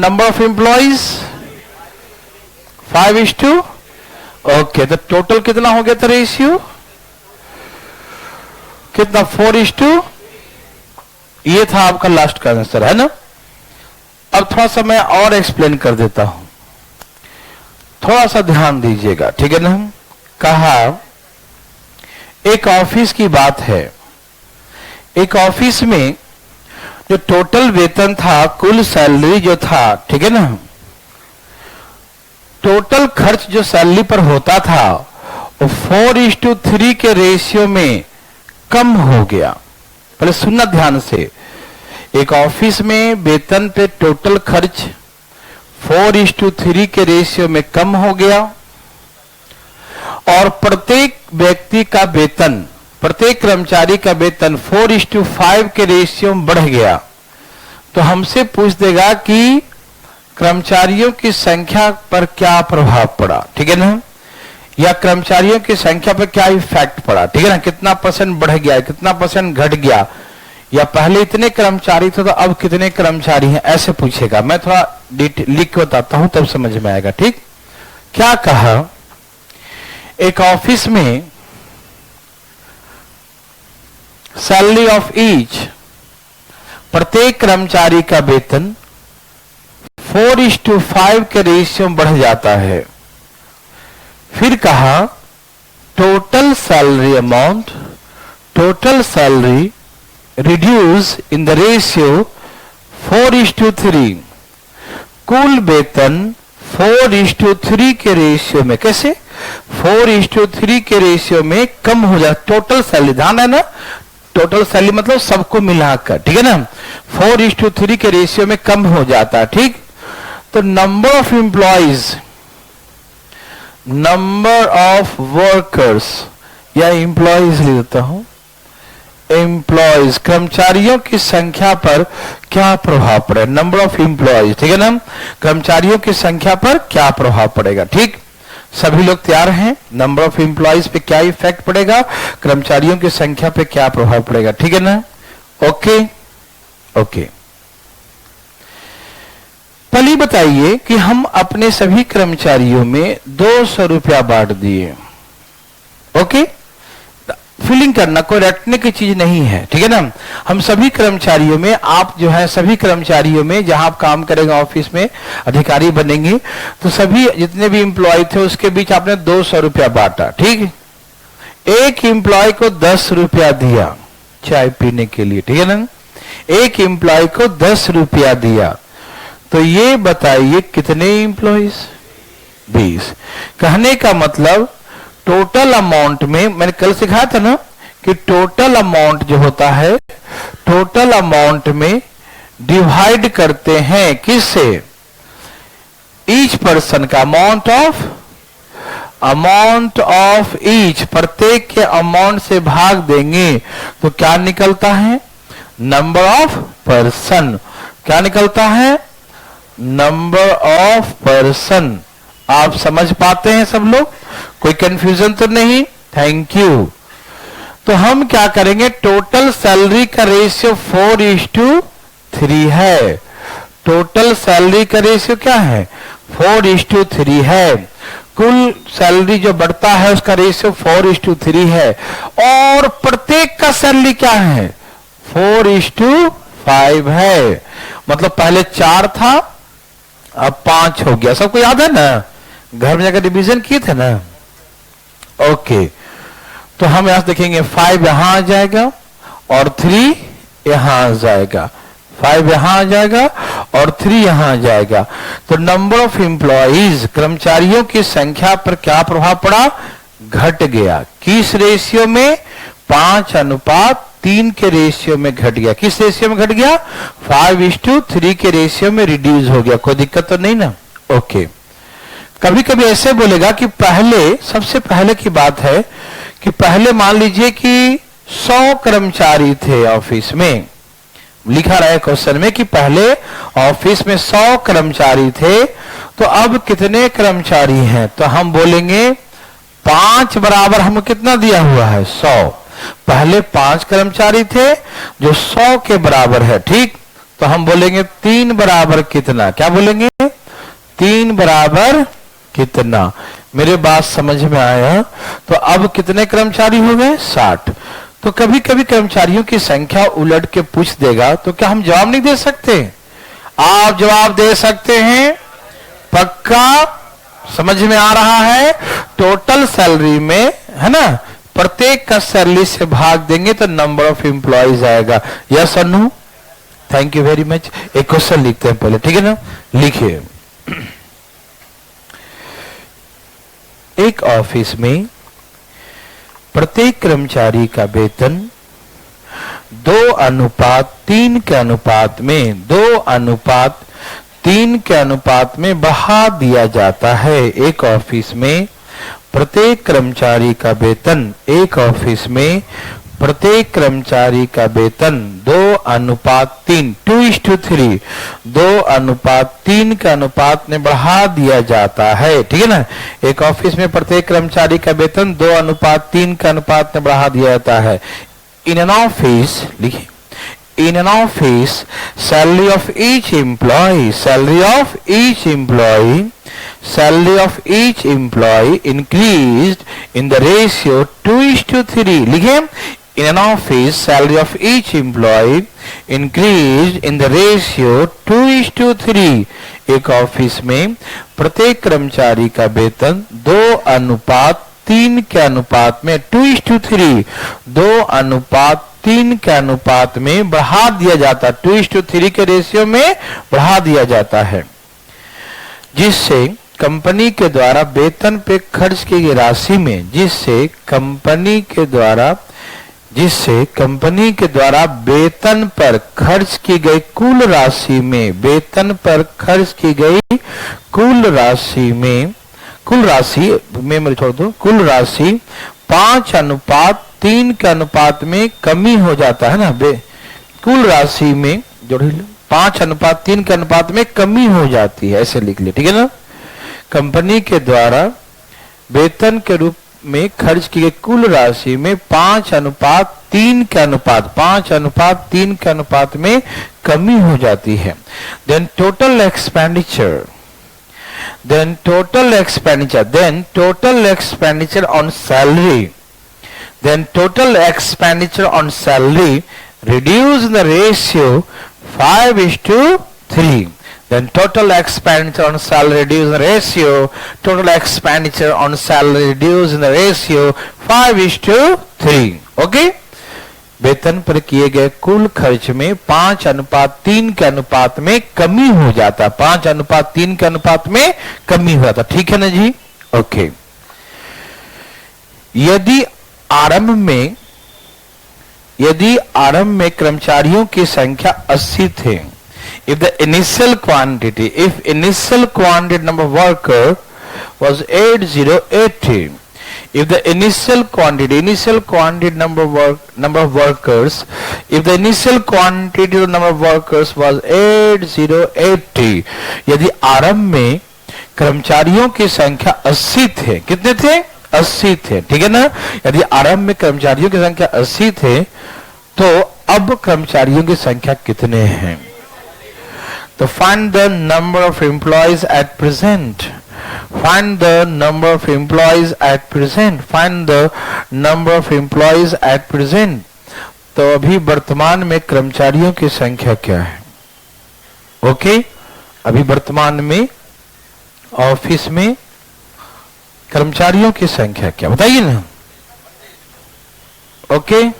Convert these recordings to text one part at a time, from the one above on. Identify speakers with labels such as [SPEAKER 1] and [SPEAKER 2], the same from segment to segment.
[SPEAKER 1] Number of employees 5:, okay. तो total कितना हो गया था रेशियो, कितना 4:, ये था आपका लास्ट का आंसर, है ना। अब थोड़ा सा मैं और एक्सप्लेन कर देता हूं, थोड़ा सा ध्यान दीजिएगा, ठीक है ना। कहा एक ऑफिस की बात है, एक ऑफिस में जो टोटल वेतन था, कुल सैलरी जो था, ठीक है ना, टोटल खर्च जो सैलरी पर होता था वो 4:3 के रेशियो में कम हो गया। पहले सुनना ध्यान से, एक ऑफिस में वेतन पे टोटल खर्च 4:3 के रेशियो में कम हो गया और प्रत्येक व्यक्ति का वेतन, प्रत्येक कर्मचारी का वेतन 4:5 के रेशियो में बढ़ गया। तो हमसे पूछ देगा कि कर्मचारियों की संख्या पर क्या प्रभाव पड़ा, ठीक है ना, या कर्मचारियों की संख्या पर क्या इफेक्ट पड़ा, ठीक है ना, कितना % बढ़ गया, कितना % घट गया, या पहले इतने कर्मचारी थे तो अब कितने कर्मचारी हैं, ऐसे पूछेगा। मैं थोड़ा लिख के बताता हूं तब समझ में आएगा, ठीक। क्या कहा, एक ऑफिस में सैलरी ऑफ ईच, प्रत्येक कर्मचारी का वेतन 4:5 के रेशियो में बढ़ जाता है। फिर कहा total salary amount, total salary reduce in the ratio 4:3, कुल वेतन 4:3 के रेशियो में, कैसे 4:3 के रेशियो में कम हो जाता। टोटल सैलरी, ध्यान है ना, टोटल सैलरी मतलब सबको मिलाकर, ठीक है ना, 4:3 के रेशियो में कम हो जाता, ठीक। तो number of employees, number of workers, या एम्प्लॉइज ले देता हूं, एम्प्लॉइज, कर्मचारियों की संख्या पर क्या प्रभाव पड़ेगा, नंबर ऑफ एम्प्लॉइज, ठीक है ना, कर्मचारियों की संख्या पर क्या प्रभाव पड़ेगा, ठीक। सभी लोग तैयार हैं, नंबर ऑफ एम्प्लॉइज पे क्या इफेक्ट पड़ेगा, कर्मचारियों की संख्या पे क्या प्रभाव पड़ेगा, ठीक है ना। ओके ओके, पहले बताइए कि हम अपने सभी कर्मचारियों में 200 रुपया बांट दिए, ओके। फीलिंग करना, कोई रटने की चीज नहीं है, ठीक है ना। हम सभी कर्मचारियों में, आप जो है सभी कर्मचारियों में, जहां आप काम करेंगे ऑफिस में, अधिकारी बनेंगे, तो सभी जितने भी एम्प्लॉय थे उसके बीच आपने 200 रुपया बांटा, ठीक। एक एम्प्लॉय को 10 रुपया दिया चाय पीने के लिए, ठीक है ना, एक एम्प्लॉय को 10 रुपया दिया। तो ये बताइए कितने एम्प्लॉइज, 20। कहने का मतलब टोटल अमाउंट में, मैंने कल सिखाया था ना कि टोटल अमाउंट जो होता है, टोटल अमाउंट में डिवाइड करते हैं किससे, ईच पर्सन का अमाउंट ऑफ ईच, प्रत्येक के अमाउंट से भाग देंगे तो क्या निकलता है, नंबर ऑफ पर्सन, क्या निकलता है, नंबर ऑफ पर्सन। आप समझ पाते हैं सब लोग, कोई कंफ्यूजन तो नहीं, थैंक यू। तो हम क्या करेंगे, टोटल सैलरी का रेशियो 4:3 है, टोटल सैलरी का रेशियो क्या है, 4:3 है, कुल सैलरी जो बढ़ता है उसका रेशियो 4:3 है, और प्रत्येक का सैलरी क्या है, 4:5 है। मतलब पहले 4 था अब 5 हो गया, सबको याद है ना, घर में जाकर डिवीजन किए थे ना, ओके। तो हम यहां से देखेंगे 5 यहां आ जाएगा और 3 यहां आ जाएगा, 5 यहां आ जाएगा और 3 यहां आ जाएगा। तो नंबर ऑफ एम्प्लॉइज, कर्मचारियों की संख्या पर क्या प्रभाव पड़ा, घट गया। किस रेशियो में, 5:3 के रेशियो में घट गया। किस रेशियो में घट गया, 5:3 के रेशियो में रिड्यूस हो गया। कोई दिक्कत तो नहीं ना, ओके। कभी कभी ऐसे बोलेगा कि पहले, सबसे पहले की बात है कि पहले मान लीजिए कि 100 कर्मचारी थे ऑफिस में, लिखा रहा है क्वेश्चन में कि पहले ऑफिस में 100 कर्मचारी थे, तो अब कितने कर्मचारी हैं, तो हम बोलेंगे 5 बराबर हमको कितना दिया हुआ है, 100। पहले 5 कर्मचारी थे जो 100 के बराबर है, ठीक। तो हम बोलेंगे 3 बराबर कितना, क्या बोलेंगे 3 बराबर कितना। मेरे बात समझ में आया। तो अब कितने कर्मचारी हो गए 60। तो कभी कभी कर्मचारियों की संख्या उलट के पूछ देगा तो क्या हम जवाब नहीं दे सकते? आप जवाब दे सकते हैं, पक्का समझ में आ रहा है। टोटल सैलरी में है ना, प्रत्येक का सैलरी से भाग देंगे तो नंबर ऑफ एम्प्लॉयज आएगा। यस और no? Thank you very much. एक क्वेश्चन लिखते हैं पहले, ठीक है ना, लिखिए। एक ऑफिस में प्रत्येक कर्मचारी का वेतन 2:3 के अनुपात में 2:3 के अनुपात में बढ़ा दिया जाता है। एक ऑफिस में प्रत्येक कर्मचारी का वेतन, एक ऑफिस में प्रत्येक कर्मचारी का वेतन 2:3 2:3 2:3 के अनुपात में बढ़ा दिया जाता है, ठीक है ना। एक ऑफिस में प्रत्येक कर्मचारी का वेतन 2:3 के अनुपात में बढ़ा दिया जाता है। इन एन ऑफिस, लिखिए, in an office salary of each employee increased in the ratio 2:3, लिखिए, in an office salary of each employee increased in the ratio 2:3। एक ऑफिस में प्रत्येक कर्मचारी का वेतन 2:3 के अनुपात में 2:3 2:3 के अनुपात में बढ़ा दिया जाता, 2:3 के रेशियो में बढ़ा दिया जाता है, जिससे कंपनी के द्वारा वेतन पे खर्च की गई राशि में, जिससे कंपनी के द्वारा वेतन पर खर्च की गई कुल राशि में, वेतन पर खर्च की गई कुल राशि में, कुल राशि में छोड़ दो, कुल राशि 5:3 के अनुपात में कमी हो जाता है ना। कुल राशि में जोड़ लो, 5:3 के अनुपात में कमी हो जाती है, ऐसे लिख ले, ठीक है ना। कंपनी के द्वारा वेतन के रूप में खर्च की गई कुल राशि में 5:3 के अनुपात में कमी हो जाती है। Then total expenditure on salary reduced in the ratio 5:3। Then total expenditure on salary reduced in the ratio 5:3। Okay? वेतन पर किए गए कुल खर्च में 5:3 के अनुपात में कमी हो जाता, 5:3 के अनुपात में कमी हो जाता, ठीक है ना जी। ओके। यदि आरंभ में कर्मचारियों की संख्या 80 थे, if initial quantity number of worker was 80, if the initial quantity number of workers was 80, यदि आरंभ में कर्मचारियों की संख्या 80 थे, कितने थे 80 थे, ठीक है ना। यदि आरंभ में कर्मचारियों की संख्या 80 थे तो अब कर्मचारियों की संख्या कितने हैं? तो find the number of employees at present, find the number of employees at present। तो अभी वर्तमान में कर्मचारियों की संख्या क्या है? ओके, अभी वर्तमान में ऑफिस में कर्मचारियों की संख्या क्या, बताइए ना। ओके,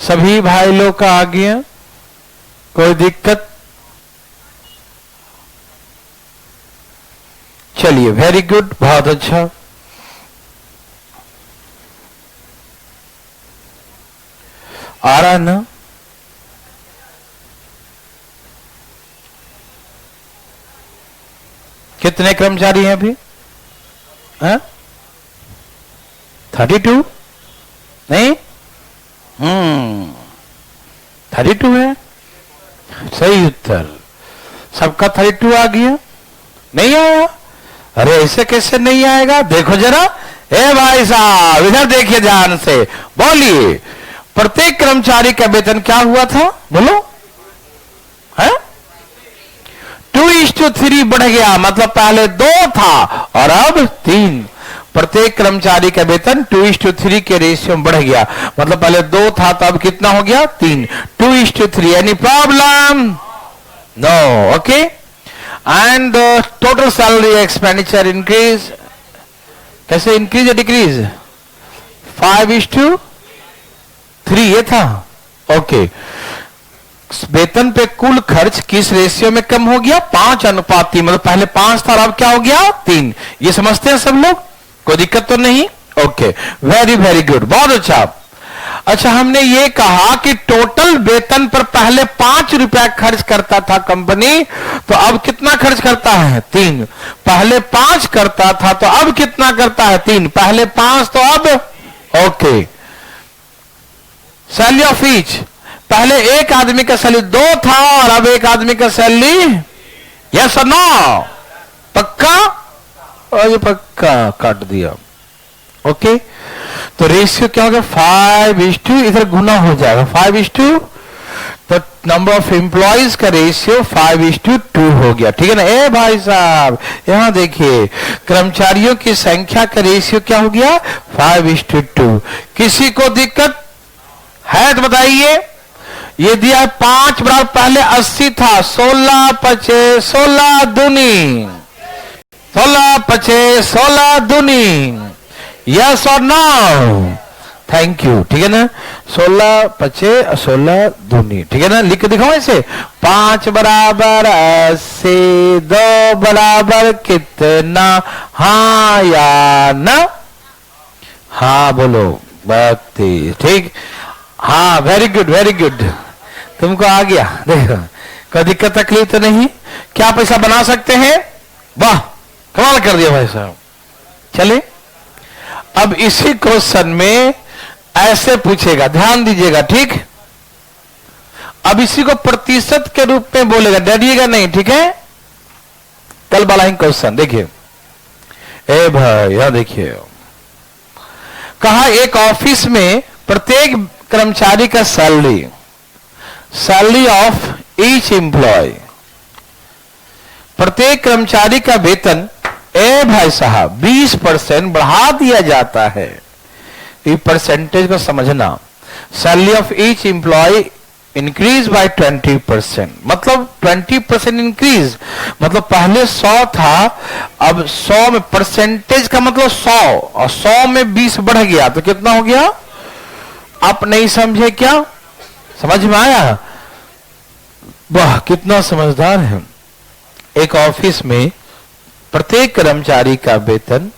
[SPEAKER 1] सभी भाई लोग का आ गया, कोई दिक्कत? चलिए, वेरी गुड, बहुत अच्छा। आ रहा ना? कितने कर्मचारी हैं अभी? 32 नहीं, 32 है, सही उत्तर। सबका 32 आ गया? नहीं आया? अरे ऐसे कैसे नहीं आएगा? देखो जरा, ए भाई साहब इधर देखिए ध्यान से, बोलिए प्रत्येक कर्मचारी का वेतन क्या हुआ था? बोलो, है 2:3 बढ़ गया, मतलब पहले 2 था और अब 3। प्रत्येक कर्मचारी का वेतन 2:3 के रेशियो में बढ़ गया, मतलब पहले 2 था तो अब कितना हो गया? 3। 2:3। Any problem? No. Okay. And total salary expenditure increase, कैसे इंक्रीज या डिक्रीज? 5:3 ये था। ओके। वेतन पे कुल खर्च किस रेशियो में कम हो गया? 5:3। मतलब पहले 5 था और अब क्या हो गया? 3। ये समझते हैं सब लोग? कोई दिक्कत तो नहीं? ओके, वेरी वेरी गुड, बहुत अच्छा। अच्छा, हमने ये कहा कि टोटल वेतन पर पहले 5 रुपया खर्च करता था कंपनी, तो अब कितना खर्च करता है? 3। पहले 5 करता था तो अब कितना करता है? 3। पहले 5 तो अब, ओके। सैलरी ऑफ ईच, पहले एक आदमी का सैलरी 2 था और अब एक आदमी का सैलरी, यस और नो? पक्का? और ये पक्का काट दिया। ओके, तो रेशियो क्या होगा? 5:2, इधर गुना हो जाएगा 5:2, तो नंबर ऑफ एम्प्लॉइज का रेशियो 5:2 हो गया। ठीक है ना? ए भाई साहब यहां देखिए, कर्मचारियों की संख्या का रेशियो क्या हो गया? 5:2। किसी को दिक्कत है तो बताइए। ये दिया 5 बराबर, पहले 80 था, 16 पचे 16 दूनी, 16 पचे 16 दूनी, यस और नो? Thank you. ठीक है ना? 16 पचे 16 दूनी, ठीक है ना? लिख के दिखाओ ऐसे, 5 बराबर 80, 2 बराबर कितना? हाँ या ना? हाँ बोलो, 32। ठीक, हाँ, वेरी गुड वेरी गुड, तुमको आ गया। देखो, कोई दिक्कत तकलीफ तो नहीं? क्या पैसा बना सकते हैं? वाह, कमाल कर दिया भाई साहब। चले, अब इसी क्वेश्चन में ऐसे पूछेगा, ध्यान दीजिएगा। ठीक, अब इसी को प्रतिशत के रूप में बोलेगा, डरिएगा नहीं। ठीक है? कल वाला ही क्वेश्चन देखिए। ए भाई यहां देखिए, कहा एक ऑफिस में प्रत्येक कर्मचारी का सैलरी ऑफ ईच एम्प्लॉय, प्रत्येक कर्मचारी का वेतन, ए भाई साहब 20% बढ़ा दिया जाता है। ये परसेंटेज को समझना। Salary of each employee increase bye 20%, मतलब 20% इंक्रीज, मतलब पहले 100 था, अब 100 में परसेंटेज का मतलब 100, और 100 में 20 बढ़ गया तो कितना हो गया? आप नहीं समझे क्या? समझ में आया? वाह, कितना समझदार है। एक ऑफिस में प्रत्येक कर्मचारी का वेतन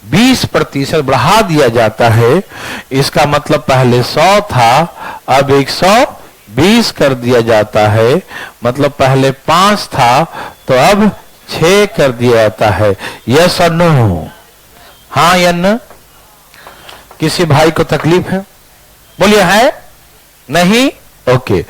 [SPEAKER 1] 20% बढ़ा दिया जाता है। इसका मतलब पहले 100 था, अब 120 कर दिया जाता है। मतलब पहले 5 था तो अब 6 कर दिया जाता है। यस और नो? हाँ या ना? किसी भाई को तकलीफ है? बोलिए, है? नहीं? ओके,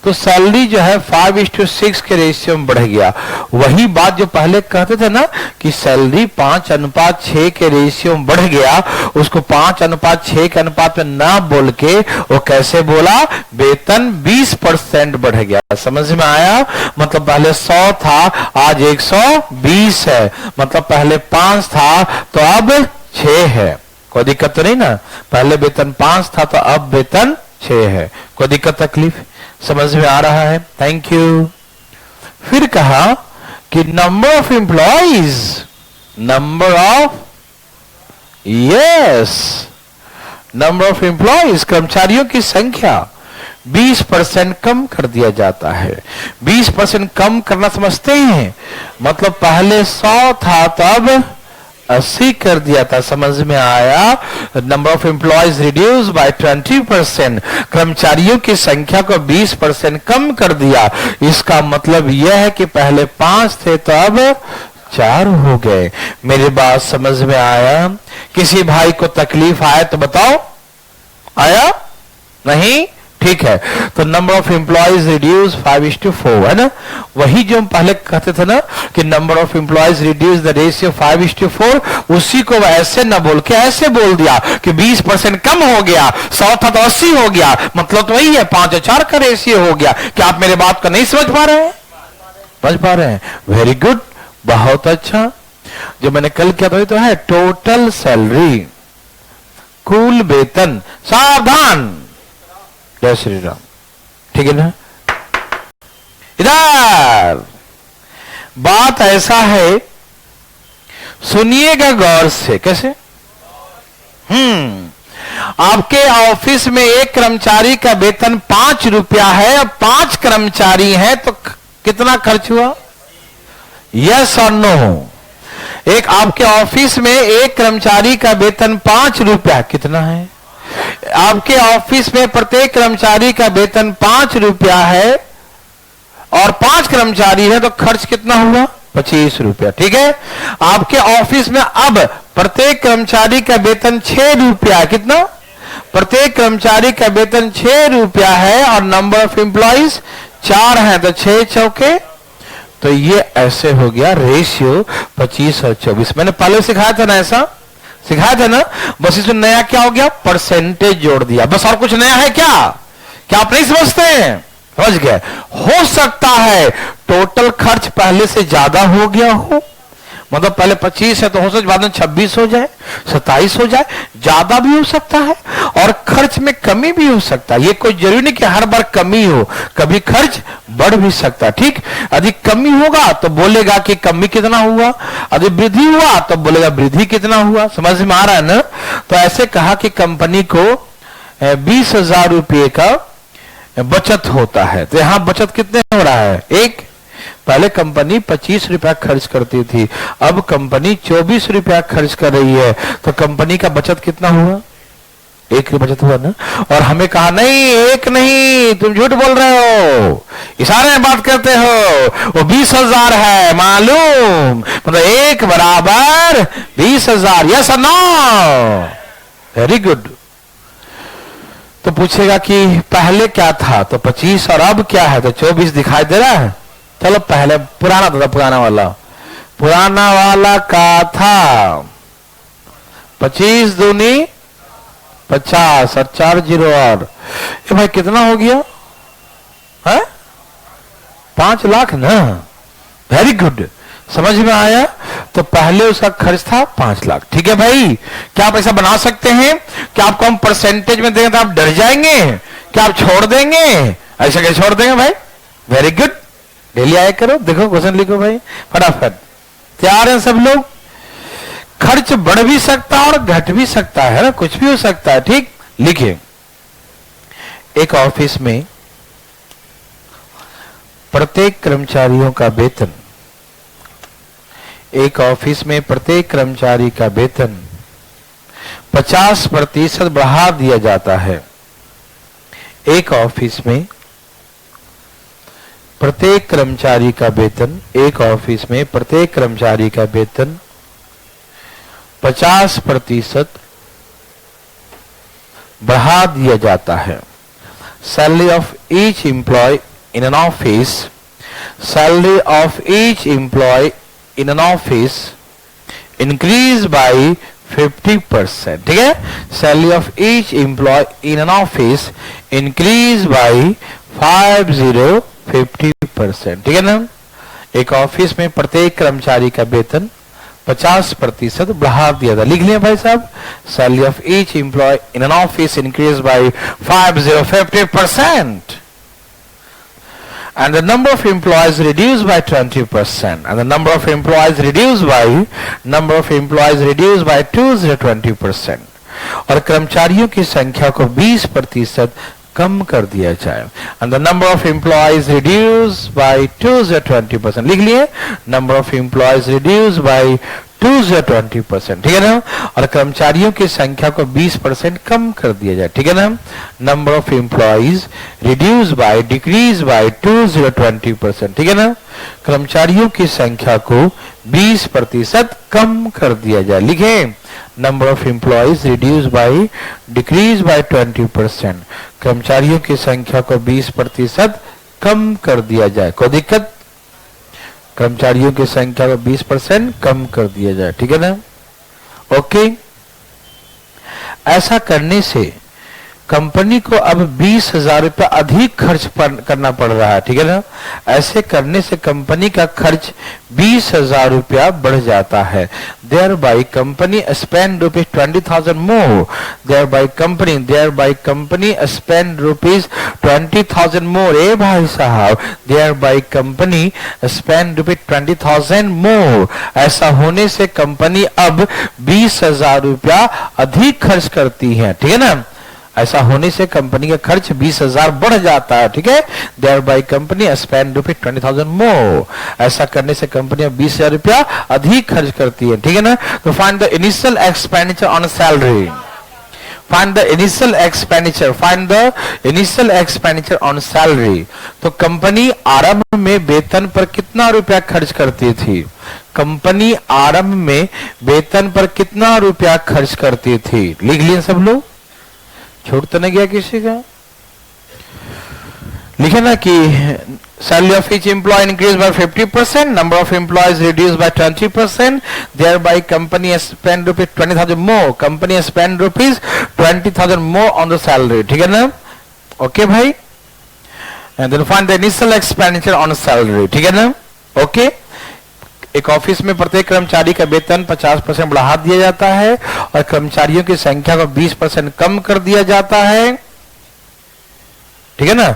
[SPEAKER 1] तो सैलरी जो है 5:6 के रेशियो में बढ़ गया। वही बात जो पहले कहते थे ना कि सैलरी 5:6 के रेशियो में बढ़ गया, उसको 5:6 के अनुपात में ना बोल के वो कैसे बोला? वेतन 20% बढ़ गया। समझ में आया? मतलब पहले 100 था, आज 120 है। मतलब पहले 5 था तो अब 6 है। कोई दिक्कत तो नहीं ना? पहले वेतन 5 था तो अब वेतन 6 है। कोई दिक्कत तकलीफ? समझ में आ रहा है? Thank you. फिर कहा कि number of employees, number of, yes, number of employees, कर्मचारियों की संख्या 20% कम कर दिया जाता है। 20% कम करना समझते हैं? मतलब पहले 100 था तो अब 80 कर दिया था। समझ में आया? Number of employees reduce by 20%, कर्मचारियों की संख्या को 20% कम कर दिया। इसका मतलब यह है कि पहले 5 थे तो अब 4 हो गए। मेरी बात समझ में आया? किसी भाई को तकलीफ आया तो बताओ, आया? नहीं? ठीक है, तो नंबर ऑफ एम्प्लॉयज रिड्यूस 5:4 है ना। वही जो हम पहले कहते थे ना कि number of employees reduce the ratio 5:4, उसी को ऐसे न बोल के ऐसे बोल दिया कि 20% कम हो गया, 100 था तो 80 हो गया, मतलब तो वही है 5:4 का रेशियो हो गया। क्या आप मेरे बात को नहीं समझ पा रहे हैं? समझ पा रहे हैं? वेरी गुड, बहुत अच्छा। जो मैंने कल किया था तो है टोटल सैलरी, कुल वेतन। सावधान, जय श्री राम, ठीक है ना। इधर बात ऐसा है, सुनिएगा गौर से। कैसे? आपके ऑफिस में एक कर्मचारी का वेतन 5 रुपया है और 5 कर्मचारी हैं, तो कितना खर्च हुआ? यस और नो? एक आपके ऑफिस में एक कर्मचारी का वेतन 5 रुपया, कितना है? आपके ऑफिस में प्रत्येक कर्मचारी का वेतन 5 रुपया है और 5 कर्मचारी है, तो खर्च कितना हुआ? 25 रुपया, ठीक है। आपके ऑफिस में अब प्रत्येक कर्मचारी का वेतन 6 रुपया, कितना? प्रत्येक कर्मचारी का वेतन 6 रुपया है और नंबर ऑफ एम्प्लॉइज 4 है, तो 6 चौके, तो ये ऐसे हो गया रेशियो 25 और 24। मैंने पहले सिखाया था ना, ऐसा सिखाया था ना। बस इसमें नया क्या हो गया? परसेंटेज जोड़ दिया, बस। और कुछ नया है क्या? क्या आप नहीं समझते हैं? समझ गए? हो सकता है टोटल खर्च पहले से ज्यादा हो गया हो, मतलब पहले 25 है तो हो सकता बाद में 26 हो जाए, 27 हो जाए, ज्यादा भी हो सकता है और खर्च में कमी भी हो सकता है। ये कोई जरूरी नहीं कि हर बार कमी हो, कभी खर्च बढ़ भी सकता है। ठीक, यदि कमी होगा तो बोलेगा कि कमी कितना हुआ, यदि वृद्धि हुआ तो बोलेगा वृद्धि कितना हुआ। समझ में आ रहा है ना। तो ऐसे कहा कि कंपनी को 20,000 रुपये का बचत होता है, तो यहां बचत कितने हो रहा है? एक। पहले कंपनी 25 रुपया खर्च करती थी, अब कंपनी 24 रुपया खर्च कर रही है, तो कंपनी का बचत कितना हुआ? 1 की बचत हुआ ना। और हमें कहा नहीं, 1 नहीं, तुम झूठ बोल रहे हो, इशारे में बात करते हो, वो 20,000 है मालूम, मतलब 1 बराबर 20,000। यस और नो? Very good. तो पूछेगा कि पहले क्या था, तो 25 और अब क्या है, तो 24 दिखाई दे रहा है। चलो पहले पुराना था, पुराना वाला का था 25 दूनी 50 और 4 जीरो और ये भाई कितना हो गया है? 5 लाख ना। वेरी गुड, समझ में आया। तो पहले उसका खर्च था 5 लाख। ठीक है भाई, क्या आप ऐसा बना सकते हैं? क्या आपको हम परसेंटेज में देंगे तो आप डर जाएंगे? क्या आप छोड़ देंगे? ऐसा कैसे छोड़ देंगे भाई? वेरी गुड, डेली आया करो, देखो क्वेश्चन लिखो भाई फटाफट। तैयार हैं सब लोग? खर्च बढ़ भी सकता है और घट भी सकता है ना, कुछ भी हो सकता है। ठीक, लिखिए। एक ऑफिस में प्रत्येक कर्मचारियों का वेतन, एक ऑफिस में प्रत्येक कर्मचारी का वेतन 50% बढ़ा दिया जाता है। एक ऑफिस में प्रत्येक कर्मचारी का वेतन, एक ऑफिस में प्रत्येक कर्मचारी का वेतन 50% बढ़ा दिया जाता है। Salary of each employee in an office, salary of each employee in an office increase by 50%। ठीक है, salary of each employee in an office increase by 50%। ठीक है ना। एक ऑफिस में प्रत्येक कर्मचारी का वेतन 50% बढ़ा दिया था। लिख लिया भाई साहब, salary of each employee in an office increase by 50% and the number of employees reduced by 20% and the number of employees reduced by 20% और कर्मचारियों की संख्या को 20% कम कर दिया जाए। and the number of employees reduced by 20%। लिख लिए, number of employees reduced by 20%, ठीक है ना। और कर्मचारियों की संख्या को 20% कम कर दिया जाए, ठीक है ना। Number of employees reduce by decrease by 20% ठीक है ना। कर्मचारियों की संख्या को 20% कम कर दिया जाए। लिखे number of employees reduce by decrease by 20%, कर्मचारियों की संख्या को 20% कम कर दिया जाए। कोई दिक्कत? कर्मचारियों की संख्या को 20% कम कर दिया जाए, ठीक है ना। ओके, ऐसा करने से कंपनी को अब 20,000 रुपया अधिक खर्च करना पड़ रहा है, ठीक है ना। ऐसे करने से कंपनी का खर्च 20,000 रुपया बढ़ जाता है। Thereby company spend rupees 20,000 more, thereby company spend rupees 20,000 more. ए भाई साहब, thereby company spend rupees 20,000 more. ऐसा होने से कंपनी अब 20,000 रुपया अधिक खर्च करती है, ठीक है ना। ऐसा होने से कंपनी का खर्च 20,000 बढ़ जाता है, ठीक है। Thereby company spend rupees 20,000 more. ऐसा करने से कंपनी अब 20,000 रुपया अधिक खर्च करती है, ठीक है ना। तो find the initial expenditure on salary, find the initial expenditure on salary. तो कंपनी आरंभ में वेतन पर कितना रुपया खर्च करती थी? कंपनी आरंभ में वेतन पर कितना रुपया खर्च करती थी? लिख लिए सब लोग? छूट तो नहीं गया किसी का? लिखे ना कि salary of each employee increase by 50%, number of employees reduce by 20%, thereby company spend rupees 20,000 more, company spend rupees 20,000 more on the salary, ठीक है ना। ओके भाई, and then find the initial expenditure on salary, ठीक है ना। Okay, एक office में प्रत्येक कर्मचारी का वेतन 50% बढ़ा दिया जाता है और कर्मचारियों की संख्या को 20% कम कर दिया जाता है, ठीक है ना।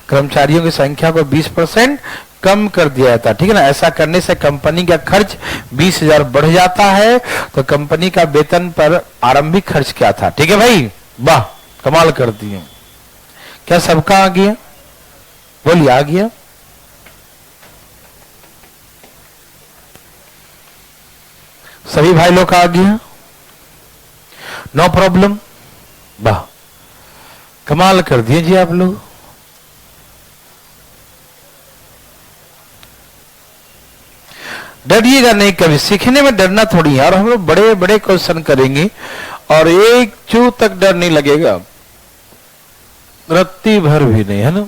[SPEAKER 1] कर्मचारियों की संख्या को 20% कम कर दिया जाता है, ठीक है ना। ऐसा करने से कंपनी का खर्च 20,000 बढ़ जाता है। तो कंपनी का वेतन पर आरंभिक खर्च क्या था? ठीक है भाई, वाह कमाल कर दिए। क्या सबका आ गया? बोलिए, आ गया? सभी भाई लोग आ गया? नो प्रॉब्लम, वाह कमाल कर दिए जी आप लोग। डरिएगा नहीं कभी, सीखने में डरना थोड़ी है। और हम लोग बड़े बड़े क्वेश्चन करेंगे और एक चू तक डर नहीं लगेगा, रत्ती भर भी नहीं, है ना।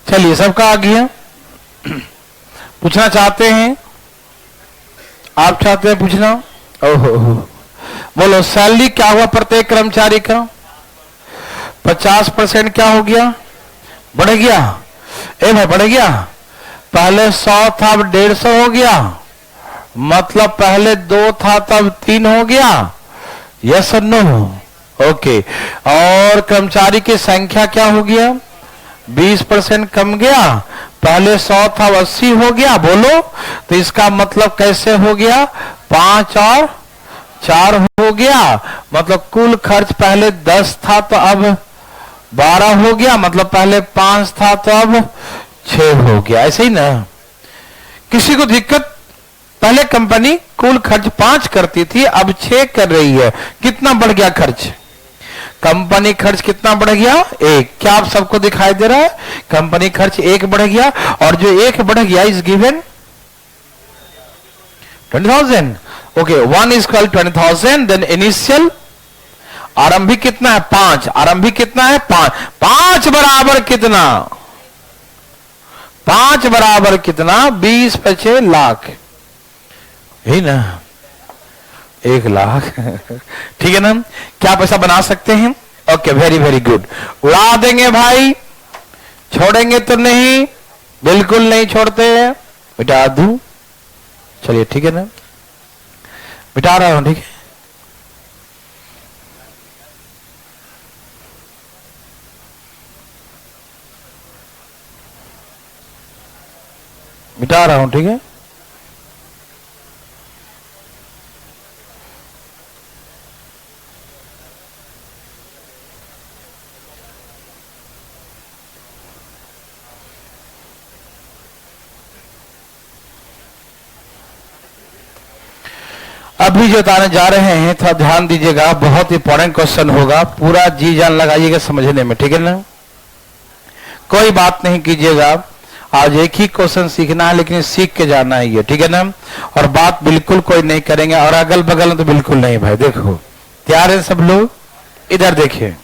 [SPEAKER 1] चलिए, सबका आ गया? पूछना चाहते हैं? आप चाहते हैं पूछना? ओहो, बोलो सैलरी क्या हुआ प्रत्येक कर्मचारी का? 50% क्या हो गया? बढ़ गया। ए भाई बढ़ गया। पहले 100 था अब 150 हो गया, मतलब पहले 2 था तब 3 हो गया। यस और नो? ओके। और कर्मचारी की संख्या क्या हो गया? 20% कम गया। पहले 100 था 80 हो गया। बोलो, तो इसका मतलब कैसे हो गया? 5 और 4 हो गया। मतलब कुल खर्च पहले 10 था तो अब 12 हो गया, मतलब पहले 5 था तो अब 6 हो गया। ऐसे ही ना? किसी को दिक्कत? पहले कंपनी कुल खर्च 5 करती थी, अब 6 कर रही है। कितना बढ़ गया खर्च? कंपनी खर्च कितना बढ़ गया? 1। क्या आप सबको दिखाई दे रहा है? कंपनी खर्च 1 बढ़ गया, और जो 1 बढ़ गया is given 20,000। Okay, 1 is called 20,000। Then initial आरंभिक कितना है? 5। आरंभिक कितना है? 5। 5 बराबर कितना? 5 बराबर कितना? 20 × 6 लाख, यही ना? 1 लाख। ठीक है ना? क्या पैसा बना सकते हैं? Okay, very very good. उड़ा देंगे भाई, छोड़ेंगे तो नहीं, बिल्कुल नहीं छोड़ते हैं। मिटा दूं? चलिए ठीक है ना, मिटा रहा हूं, ठीक है। मिटा रहा हूं, ठीक है। अभी जो बताने जा रहे हैं थोड़ा ध्यान दीजिएगा, बहुत इंपॉर्टेंट क्वेश्चन होगा, पूरा जी जान लगाइएगा समझने में, ठीक है ना। कोई बात नहीं कीजिएगा, आज एक ही क्वेश्चन सीखना है लेकिन सीख के जाना है ये, ठीक है ना। और बात बिल्कुल कोई नहीं करेंगे, और अगल बगल तो बिल्कुल नहीं भाई। देखो तैयार है सब लोग, इधर देखिए,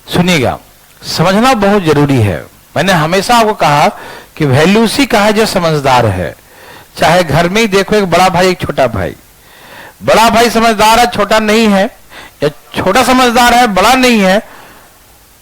[SPEAKER 1] सुनिएगा, समझना बहुत जरूरी है। मैंने हमेशा आपको कहा कि वैल्यू उसी का है जो समझदार है। चाहे घर में ही देखो, एक बड़ा भाई एक छोटा भाई, बड़ा भाई समझदार है छोटा नहीं है, या छोटा समझदार है बड़ा नहीं है,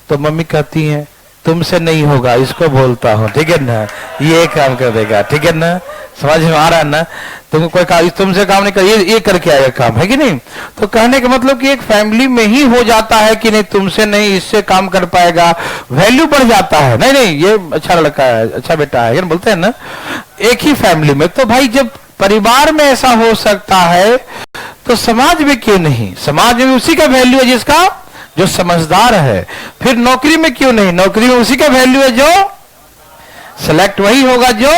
[SPEAKER 1] तो मम्मी कहती है तुमसे नहीं होगा, इसको बोलता हूं, ठीक है ना, ये काम कर देगा, ठीक है ना, समझ में आ रहा है ना। तुमको कोई काम तुमसे काम नहीं कर, ये करके आएगा काम, है कि नहीं। तो कहने का मतलब कि एक फैमिली में ही हो जाता है कि नहीं तुमसे नहीं, इससे काम कर पाएगा, वैल्यू बढ़ जाता है। नहीं नहीं ये अच्छा लड़का है, अच्छा बेटा है, बोलते हैं ना, एक ही फैमिली में। तो भाई जब परिवार में ऐसा हो सकता है तो समाज में क्यों नहीं, समाज में उसी का वैल्यू है जिसका जो समझदार है। फिर नौकरी में क्यों नहीं, नौकरी में उसी का वैल्यू है जो सेलेक्ट वही होगा जो,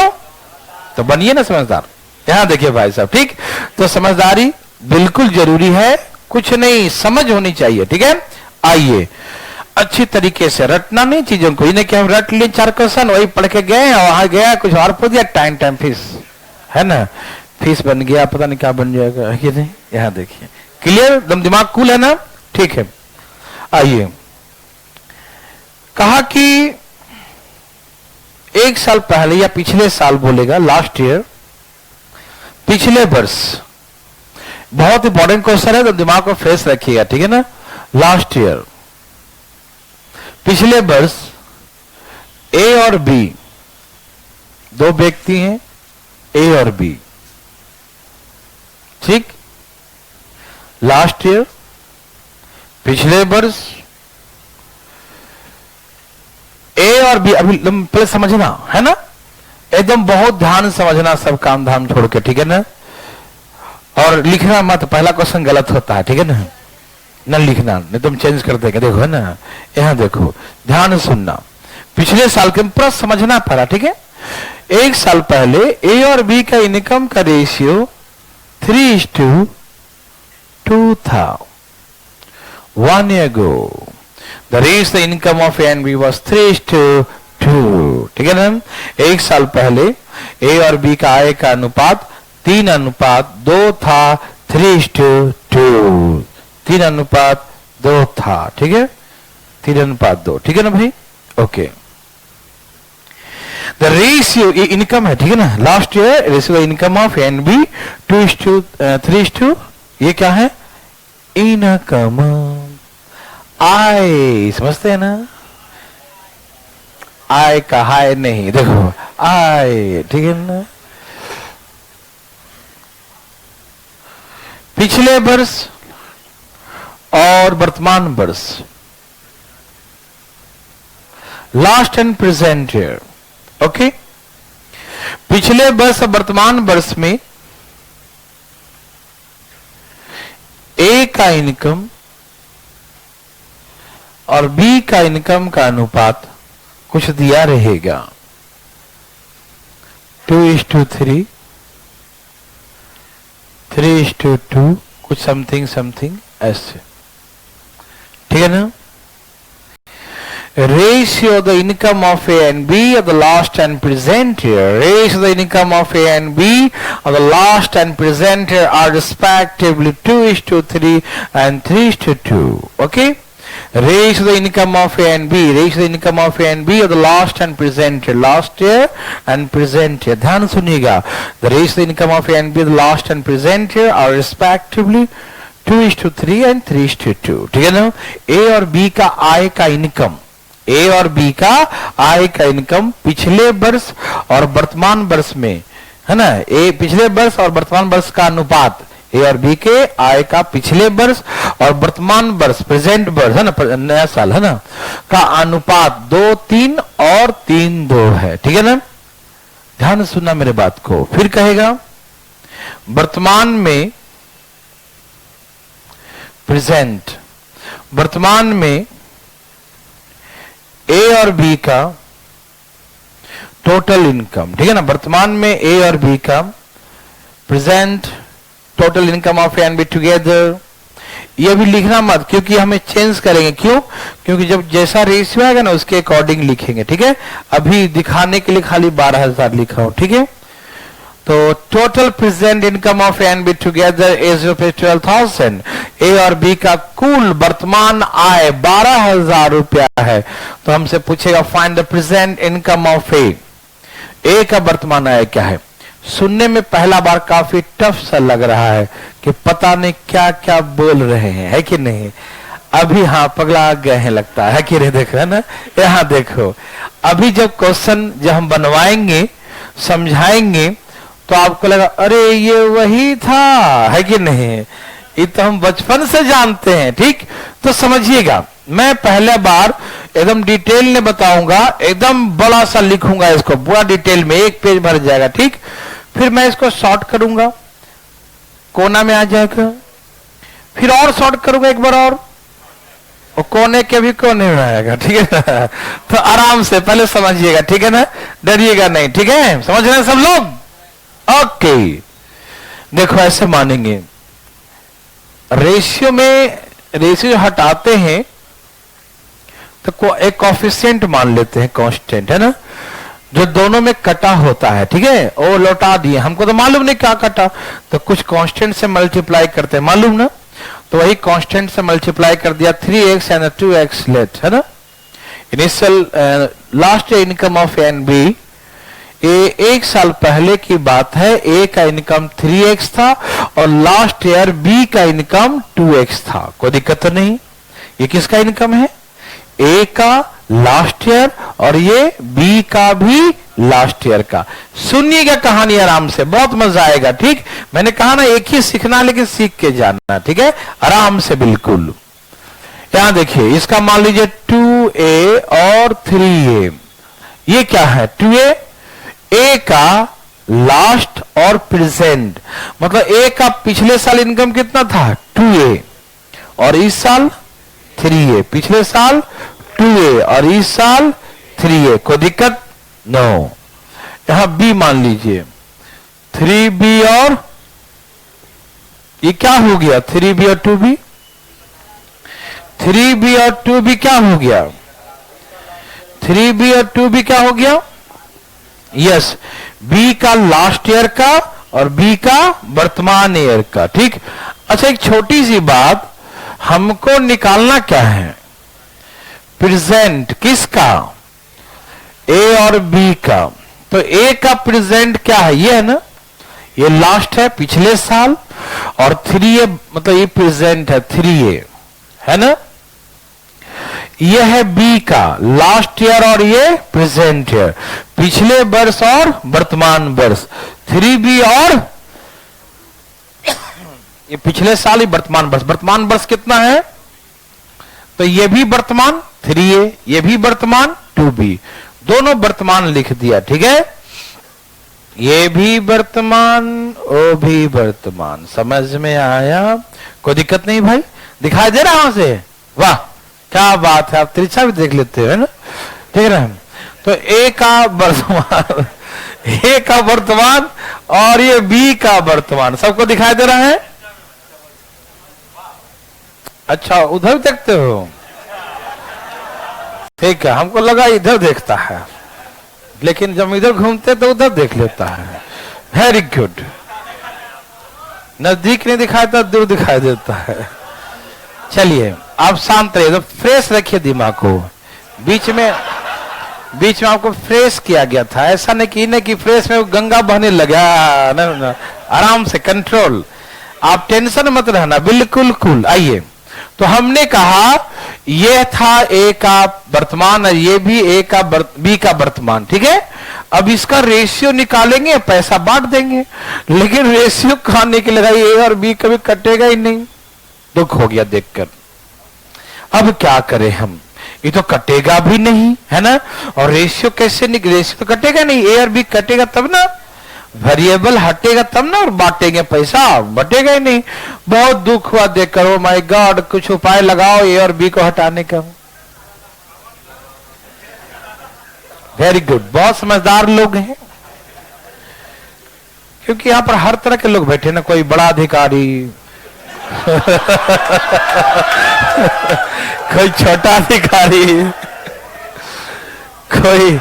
[SPEAKER 1] तो बनिए ना समझदार। यहां देखिए भाई साहब, ठीक। तो समझदारी बिल्कुल जरूरी है, कुछ नहीं समझ होनी चाहिए, ठीक है। आइए अच्छी तरीके से रटना नहीं चीजों को, इन्हें क्या रट लिए 4 क्वेश्चन, वही पढ़ के गए, वहां गया कुछ और पूछ दिया, टाइम फीस है ना, फीस बन गया, पता नहीं क्या बन जाएगा, है कि नहीं। यहां देखिए क्लियर, एकदम दिमाग कूल है ना, ठीक है। आइए, कहा कि 1 साल पहले या पिछले साल बोलेगा, लास्ट ईयर, पिछले वर्ष, बहुत इंपॉर्टेंट क्वेश्चन है तो दिमाग को फ्रेश रखिएगा, ठीक है ना। लास्ट ईयर, पिछले वर्ष, ए और बी, 2 व्यक्ति हैं, ए और बी, ठीक। लास्ट ईयर, पिछले वर्ष, ए और बी, अभी पहले समझना है ना, एकदम बहुत ध्यान समझना, सब काम धाम छोड़ के, ठीक है ना। और लिखना मत, पहला क्वेश्चन गलत होता है, ठीक है ना, न लिखना, नहीं तुम चेंज कर देंगे। देखो है ना, यहां देखो, ध्यान सुनना, पिछले साल के पूरा समझना पड़ा, ठीक है। 1 साल पहले ए और बी का इनकम का रेशियो 3:2 था। 1 year ago, the ratio income of A and B was 3:2, ठीक है ना। 1 साल पहले ए और बी का आय का अनुपात 3:2 था, 3:2, 3:2 था, ठीक है, 3:2, ठीक है ना भाई, ओके। द रेशियो, ये इनकम है, ठीक है ना, last year ratio income of A and B 3:2, ये क्या है, इनकम, आय, समझते हैं ना, आय का हाय नहीं, देखो आय, ठीक है ना। पिछले वर्ष और वर्तमान वर्ष, last and present year, okay. पिछले वर्ष और वर्तमान वर्ष में ए का इनकम और बी का इनकम का अनुपात कुछ दिया रहेगा, 2:3, 3:2, कुछ समथिंग ऐसे, ठीक है ना। Ratio of the income of A and B of the last and present year, ratio of the income of A and B of the last and present year are respectively 2:3 and 3:2, okay. Ratio of the income of A and B, ratio of the income of A and B of the last and present year, last year and present year, ध्यान सुनिएगा। The ratio of the income of A and B of the last and present year are respectively 2:3 and 3:2, ठीक है ना। A और B का आय का income, ए और B का आय का इनकम पिछले वर्ष और वर्तमान वर्ष में, है ना, ए पिछले वर्ष और वर्तमान वर्ष का अनुपात, ए और बी के आय का पिछले वर्ष और वर्तमान वर्ष, प्रेजेंट वर्ष है ना, नया साल है ना, का अनुपात 2:3 और 3:2 है, ठीक है ना। ध्यान से सुनना मेरे बात को। फिर कहेगा वर्तमान में प्रेजेंट, वर्तमान में ए और बी का टोटल इनकम, ठीक है ना, वर्तमान में ए और बी का present total income of A and be together. ये भी लिखना मत, क्योंकि हमें चेंज करेंगे। क्यों? क्योंकि जब जैसा रेशियो आएगा ना उसके अकॉर्डिंग लिखेंगे, ठीक है। अभी दिखाने के लिए खाली 12,000 लिखा हो, ठीक है। तो total present income of A and be together is ₹12,000। ए और बी का कुल वर्तमान आय 12,000 रुपया है। तो हमसे पूछेगा find the present income of A. A का वर्तमान आय क्या है? सुनने में पहला बार काफी टफ सा लग रहा है कि पता नहीं क्या क्या बोल रहे हैं, है कि नहीं? अभी हाँ पगला गए हैं लगता है कि नहीं? देख रहे हैं ना, यहाँ देखो। अभी जब क्वेश्चन जब हम बनवाएंगे समझाएंगे तो आपको लगा अरे ये वही था, है कि नहीं? ये तो हम बचपन से जानते हैं, ठीक। तो समझिएगा, मैं पहले बार एकदम डिटेल में बताऊंगा, एकदम बड़ा सा लिखूंगा इसको पूरा डिटेल में, एक पेज भर जाएगा, ठीक। फिर मैं इसको शॉर्ट करूंगा, कोना में आ जाएगा, फिर और शॉर्ट करूंगा एक बार और कोने के भी कोने में आएगा, ठीक है ना। तो आराम से पहले समझिएगा, ठीक है ना, डरिएगा नहीं, ठीक है। समझ रहे हैं सब लोग? ओके। देखो ऐसे मानेंगे, रेशियो में रेशियो हटाते हैं तो एक कोफिशिएंट मान लेते हैं, कांस्टेंट, है ना, जो दोनों में कटा होता है, ठीक है। वो लौटा दिए, हमको तो मालूम नहीं क्या कटा, तो कुछ कांस्टेंट से मल्टीप्लाई करते हैं, मालूम ना। तो वही कांस्टेंट से मल्टीप्लाई कर दिया, 3x एंड 2x लेट, है ना। Initial last income of A and B, एक साल पहले की बात है, ए का इनकम 3x था और लास्ट ईयर बी का इनकम 2x था। कोई दिक्कत तो नहीं। ये किसका इनकम है? ए का लास्ट ईयर और ये बी का भी लास्ट ईयर का। सुनिएगा कहानी आराम से, बहुत मजा आएगा, ठीक। मैंने कहा ना एक ही सीखना लेकिन सीख के जानना, ठीक है, आराम से बिल्कुल। यहां देखिए, इसका मान लीजिए 2a और 3a। ये क्या है? 2a ए का लास्ट और प्रेजेंट, मतलब ए का पिछले साल इनकम कितना था? 2a, और इस साल 3a। पिछले साल 2a और इस साल 3a। कोई दिक्कत? नो। यहां बी मान लीजिए 3b और ये क्या हो गया? 3b और 2b। 3b और 2b क्या हो गया? 3b और 2b क्या हो गया? यस, बी का लास्ट ईयर का और बी का वर्तमान ईयर का, ठीक। अच्छा एक छोटी सी बात, हमको निकालना क्या है? प्रेजेंट किसका? ए और बी का। तो ए का प्रेजेंट क्या है? ये है ना, ये लास्ट है पिछले साल, और 3a मतलब ये प्रेजेंट है 3a, है ना। ये है बी का लास्ट ईयर और ये प्रेजेंट ईयर, पिछले वर्ष और वर्तमान वर्ष। 3b और ये पिछले साल ही वर्तमान वर्ष। वर्तमान वर्ष कितना है? तो ये भी वर्तमान 3a, ये भी वर्तमान 2b, दोनों वर्तमान लिख दिया, ठीक है। ये भी वर्तमान, वो भी वर्तमान। समझ में आया? कोई दिक्कत नहीं भाई? दिखाई दे रहा है वहां से? वाह क्या बात है, आप तिरछा भी देख लेते हो, है ना, ठीक है ना। तो ए का वर्तमान, ए का वर्तमान और ये बी का वर्तमान, सबको दिखाई दे रहा है? अच्छा उधर देखते हो, ठीक है। हमको लगा इधर देखता है, लेकिन जब इधर घूमते तो उधर देख लेता है। Very good. नजदीक नहीं दिखाई देता, दूर दिखाई देता है। चलिए आप शांत रहिए, तो फ्रेश रखिए दिमाग को। बीच में आपको फ्रेश किया गया था, ऐसा नहीं कि फ्रेश में गंगा बहने लगा, ना, आराम से कंट्रोल। आप टेंशन मत रहना, बिल्कुल कूल। आइए, तो हमने कहा ये था ए का वर्तमान और ये भी ए का बी का वर्तमान, ठीक है। अब इसका रेशियो निकालेंगे, पैसा बांट देंगे, लेकिन रेशियो खाने के लिए ए और बी कभी कटेगा ही नहीं। दुख हो गया देखकर। अब क्या करें हम? ये तो कटेगा भी नहीं, है ना। और रेशियो कैसे निकले, रेशियो तो कटेगा नहीं, ए और बी कटेगा तब ना, वेरिएबल हटेगा तब ना, और बांटेंगे पैसा, बटेगा ही नहीं। बहुत दुख हुआ देखकर, ओ माय गॉड, कुछ उपाय लगाओ ए और बी को हटाने का। वेरी गुड, बहुत समझदार लोग हैं, क्योंकि यहां पर हर तरह के लोग बैठे ना, कोई बड़ा अधिकारी कोई छोटा अधिकारी, कोई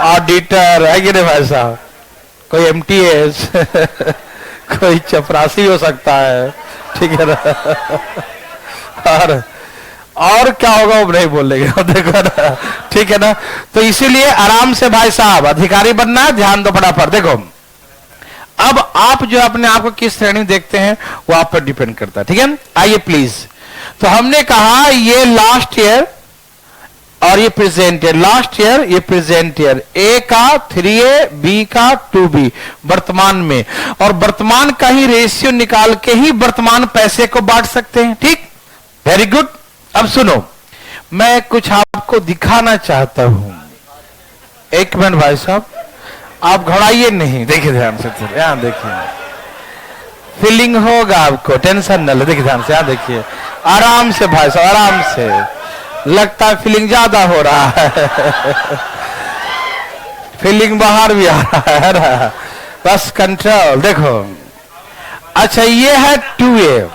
[SPEAKER 1] ऑडिटर है कि नहीं भाई साहब, कोई एमटीएस कोई चपरासी हो सकता है, ठीक है ना। और क्या होगा वो नहीं बोलेंगे, देखो ना, ठीक है ना। तो इसीलिए आराम से भाई साहब, अधिकारी बनना है, ध्यान दो फटाफट। देखो अब आप जो अपने आप को किस श्रेणी में देखते हैं वो आप पर डिपेंड करता है, ठीक है। आइए प्लीज, तो हमने कहा ये लास्ट ईयर और ये प्रेजेंट ईयर, लास्ट ईयर ये प्रेजेंट ईयर, ए का 3A, बी का 2B वर्तमान में, और वर्तमान का ही रेशियो निकाल के ही वर्तमान पैसे को बांट सकते हैं, ठीक। Very good. अब सुनो, मैं कुछ आपको दिखाना चाहता हूं, एक मिनट भाई साहब, आप घबराइए नहीं, देखिए ध्यान से, यहां देखिए, फीलिंग होगा आपको, टेंशन न लो, देखिए ध्यान से, यहां देखिए, आराम से भाई साहब, आराम से, लगता है फीलिंग ज्यादा हो रहा है फीलिंग बाहर भी आ रहा है ना, बस कंट्रोल। देखो, अच्छा ये है 2A,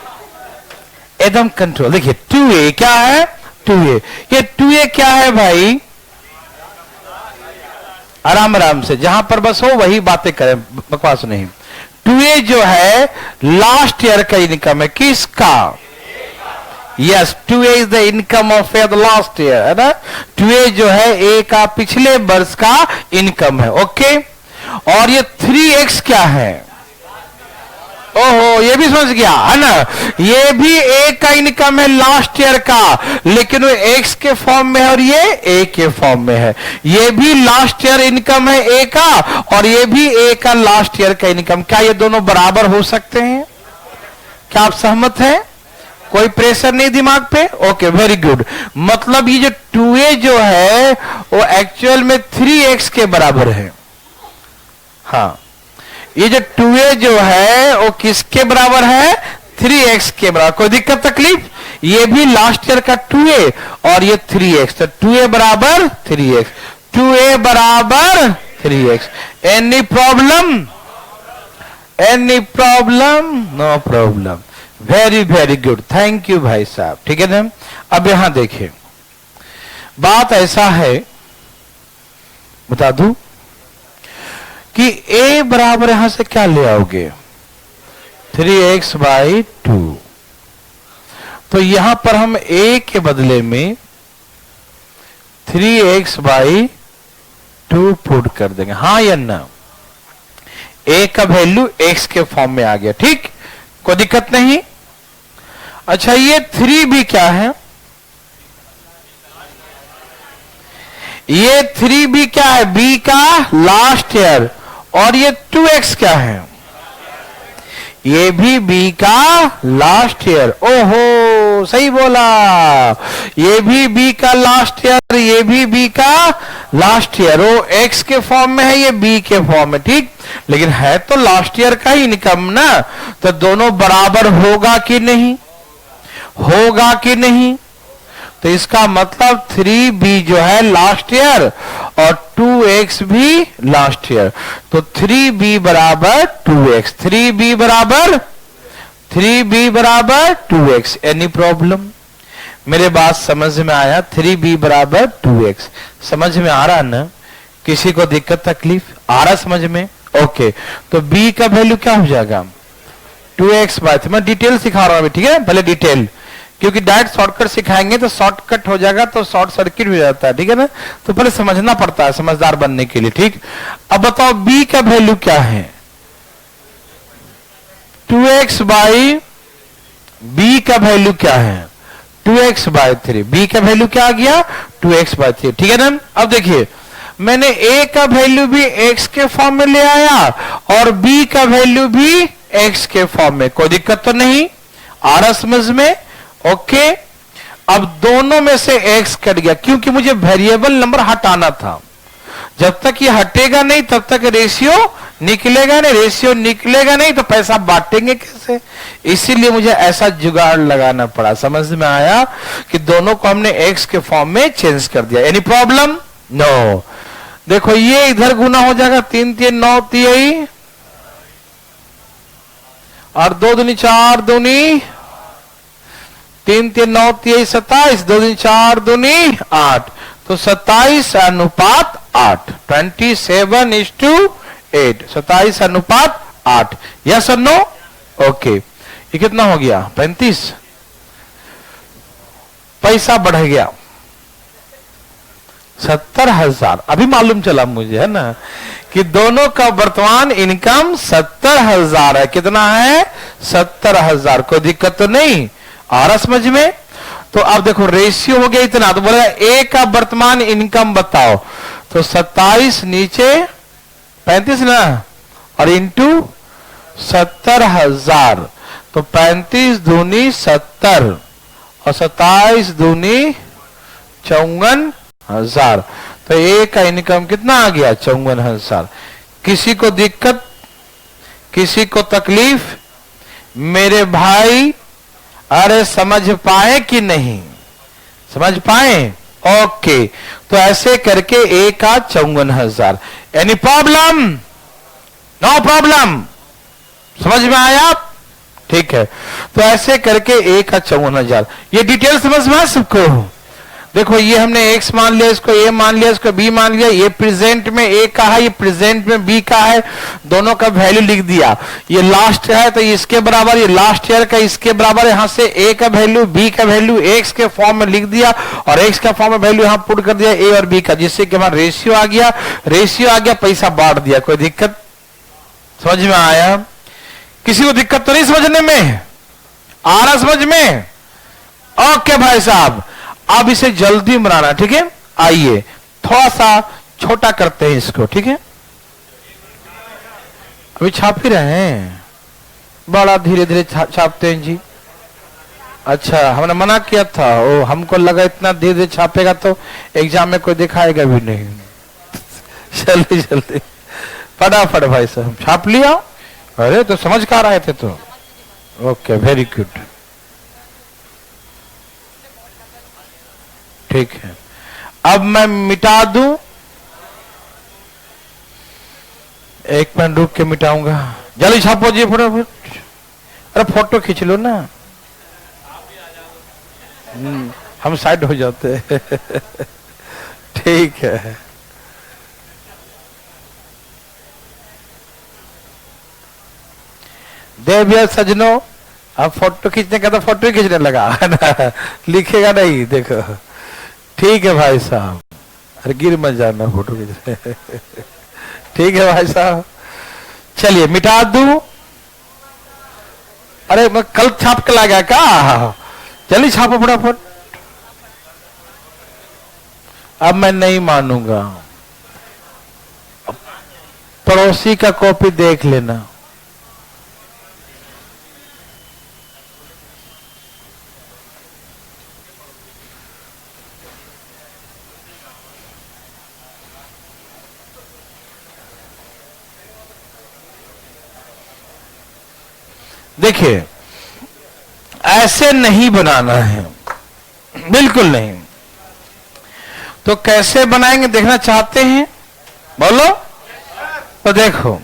[SPEAKER 1] एकदम कंट्रोल। देखिए 2A क्या है, 2A, ये 2A क्या है भाई, आराम आराम से, जहां पर बस हो वही बातें करें, बकवास नहीं। 2A जो है लास्ट ईयर का इनकम है, किसका, yes, 2A is the income of the last year, है ना। 2A जो है ए का पिछले वर्ष का इनकम है, ओके। और ये 3X क्या है, ओहो, ये भी समझ गया, है ना। ये भी ए का इनकम है लास्ट ईयर का, लेकिन वो एक्स के फॉर्म में है और ये ए के फॉर्म में है। ये भी लास्ट ईयर इनकम है ए का, और ये भी ए का लास्ट ईयर का इनकम। क्या ये दोनों बराबर हो सकते हैं, क्या आप सहमत हैं, कोई प्रेशर नहीं दिमाग पे, ओके, वेरी गुड। मतलब ये जो 2A जो है वो एक्चुअल में 3X के बराबर है, हाँ। ये जो 2A जो है वो किसके बराबर है, 3X के बराबर। कोई दिक्कत तकलीफ, ये भी लास्ट ईयर का 2A और ये 3X, तो 2A बराबर 3X, 2A बराबर 3X। Any problem, any problem, no problem, very very good, thank you भाई साहब, ठीक है ना। अब यहां देखिए, बात ऐसा है, बता दूं कि a बराबर यहां से क्या ले आओगे, 3x/2। तो यहां पर हम a के बदले में 3x/2 पुट कर देंगे, हाँ या ना। a का वैल्यू x के फॉर्म में आ गया, ठीक, कोई दिक्कत नहीं। अच्छा ये 3b क्या है, ये 3b क्या है, b का लास्ट ईयर, और ये 2x क्या है, ये भी b का लास्ट ईयर। ओहो, सही बोला, ये भी b का लास्ट ईयर, ये भी b का लास्ट ईयर। वो x के फॉर्म में है, ये b के फॉर्म में, ठीक, लेकिन है तो लास्ट ईयर का ही इनकम ना, तो दोनों बराबर होगा कि नहीं, होगा कि नहीं। तो इसका मतलब 3b जो है लास्ट ईयर और 2x भी लास्ट ईयर, तो 3b बराबर 2x, 3b बराबर 2x। एनी प्रॉब्लम, मेरे बात समझ में आया, 3b बराबर 2x समझ में आ रहा ना, किसी को दिक्कत तकलीफ आ रहा समझ में, ओके। तो b का वैल्यू क्या हो जाएगा, 2x/3। मैं डिटेल सिखा रहा हूं अभी, ठीक है, पहले डिटेल, क्योंकि डायरेक्ट शॉर्टकट सिखाएंगे तो शॉर्टकट हो जाएगा, तो शॉर्ट सर्किट हो जाता है, ठीक है ना। तो पहले समझना पड़ता है समझदार बनने के लिए, ठीक। अब बताओ b का वैल्यू क्या है, 2x/b का वैल्यू क्या है, 2x/3। b का वैल्यू क्या आ गया, 2x/3, ठीक है ना। अब देखिए, मैंने a का वैल्यू भी x के फॉर्म में ले आया और b का वैल्यू भी x के फॉर्म में, कोई दिक्कत तो नहीं आ रहा समझ में, ओके। अब दोनों में से x कट गया, क्योंकि मुझे वेरिएबल नंबर हटाना था। जब तक ये हटेगा नहीं तब तक रेशियो निकलेगा नहीं, रेशियो निकलेगा नहीं तो पैसा बांटेंगे कैसे? इसीलिए मुझे ऐसा जुगाड़ लगाना पड़ा। समझ में आया कि दोनों को हमने x के फॉर्म में चेंज कर दिया। Any problem? नो। देखो ये इधर गुना हो जाएगा, 3 3 9 3 और 2 दूनी 4 दूनी 3 3 9 3 27, 2 दूनी 4 दूनी 8, तो 27 अनुपात 8, 27:8, 27 अनुपात 8। यस और नो? ओके। ये कितना हो गया? 35। पैसा बढ़ गया 70,000। अभी मालूम चला मुझे, है ना, कि दोनों का वर्तमान इनकम 70,000 है। कितना है? 70,000। कोई दिक्कत तो नहीं आ रहा समझ में? तो अब देखो रेशियो हो गया इतना, तो बोलेगा ए का वर्तमान इनकम बताओ, तो 27 नीचे 35 ना, और इंटू 70,000, तो 35 दूनी 70 और 27 दूनी 54,000। तो ए का इनकम कितना आ गया? 54,000। किसी को दिक्कत, किसी को तकलीफ? मेरे भाई अरे समझ पाए कि नहीं? समझ पाए? ओके। तो ऐसे करके ए का 54,000। Any problem? No problem. समझ में आया? ठीक है। तो ऐसे करके ए का 54,000। ये डिटेल समझ में आ सबको? देखो ये हमने x मान लिया, इसको a मान लिया, इसको b मान लिया। ये प्रेजेंट में a का है, ये प्रेजेंट में b का है, दोनों का वैल्यू लिख दिया। ये लास्ट है तो इसके बराबर, ये लास्ट ईयर का इसके बराबर, यहां से a का वैल्यू b का वैल्यू x के फॉर्म में लिख दिया, और x का फॉर्म में वैल्यू यहां पुट कर दिया a और b का, जिससे कि हमारा रेशियो आ गया। रेशियो आ गया, पैसा बांट दिया। कोई दिक्कत? समझ में आया? किसी को दिक्कत तो नहीं समझने में? आ रहा समझ में? ओके भाई साहब, अब इसे जल्दी बनाना, ठीक है? आइए थोड़ा सा छोटा करते हैं इसको, ठीक है? अभी छाप ही रहे हैं, बड़ा धीरे धीरे छापते हैं जी। अच्छा, हमने मना किया था, ओ हमको लगा इतना धीरे धीरे छापेगा तो एग्जाम में कोई दिखाएगा भी नहीं। जल्दी जल्दी फटाफट भाई साहब छाप लिया। अरे तो समझ का रहे थे तो? ओके, वेरी गुड, ठीक है। अब मैं मिटा दूं, एक मिनट रुक के मिटाऊंगा। जल्दी छापो जी फटाफट। अरे फोटो खींच लो ना, हम साइड हो जाते हैं। ठीक है। देविया सजनों, अब फोटो खींचने का तो फोटो ही खींचने लगा, है ना? लिखेगा नहीं, देखो। ठीक है भाई साहब, अरे गिर मत जाना फोटो खींचने। ठीक है भाई साहब, चलिए मिटा दूं। अरे मैं कल छाप के ला गया क्या? चलिए छापो फटाफट। अब मैं नहीं मानूंगा, पड़ोसी का कॉपी देख लेना। देखिए ऐसे नहीं बनाना है, बिल्कुल नहीं। तो कैसे बनाएंगे देखना चाहते हैं? बोलो। तो देखो,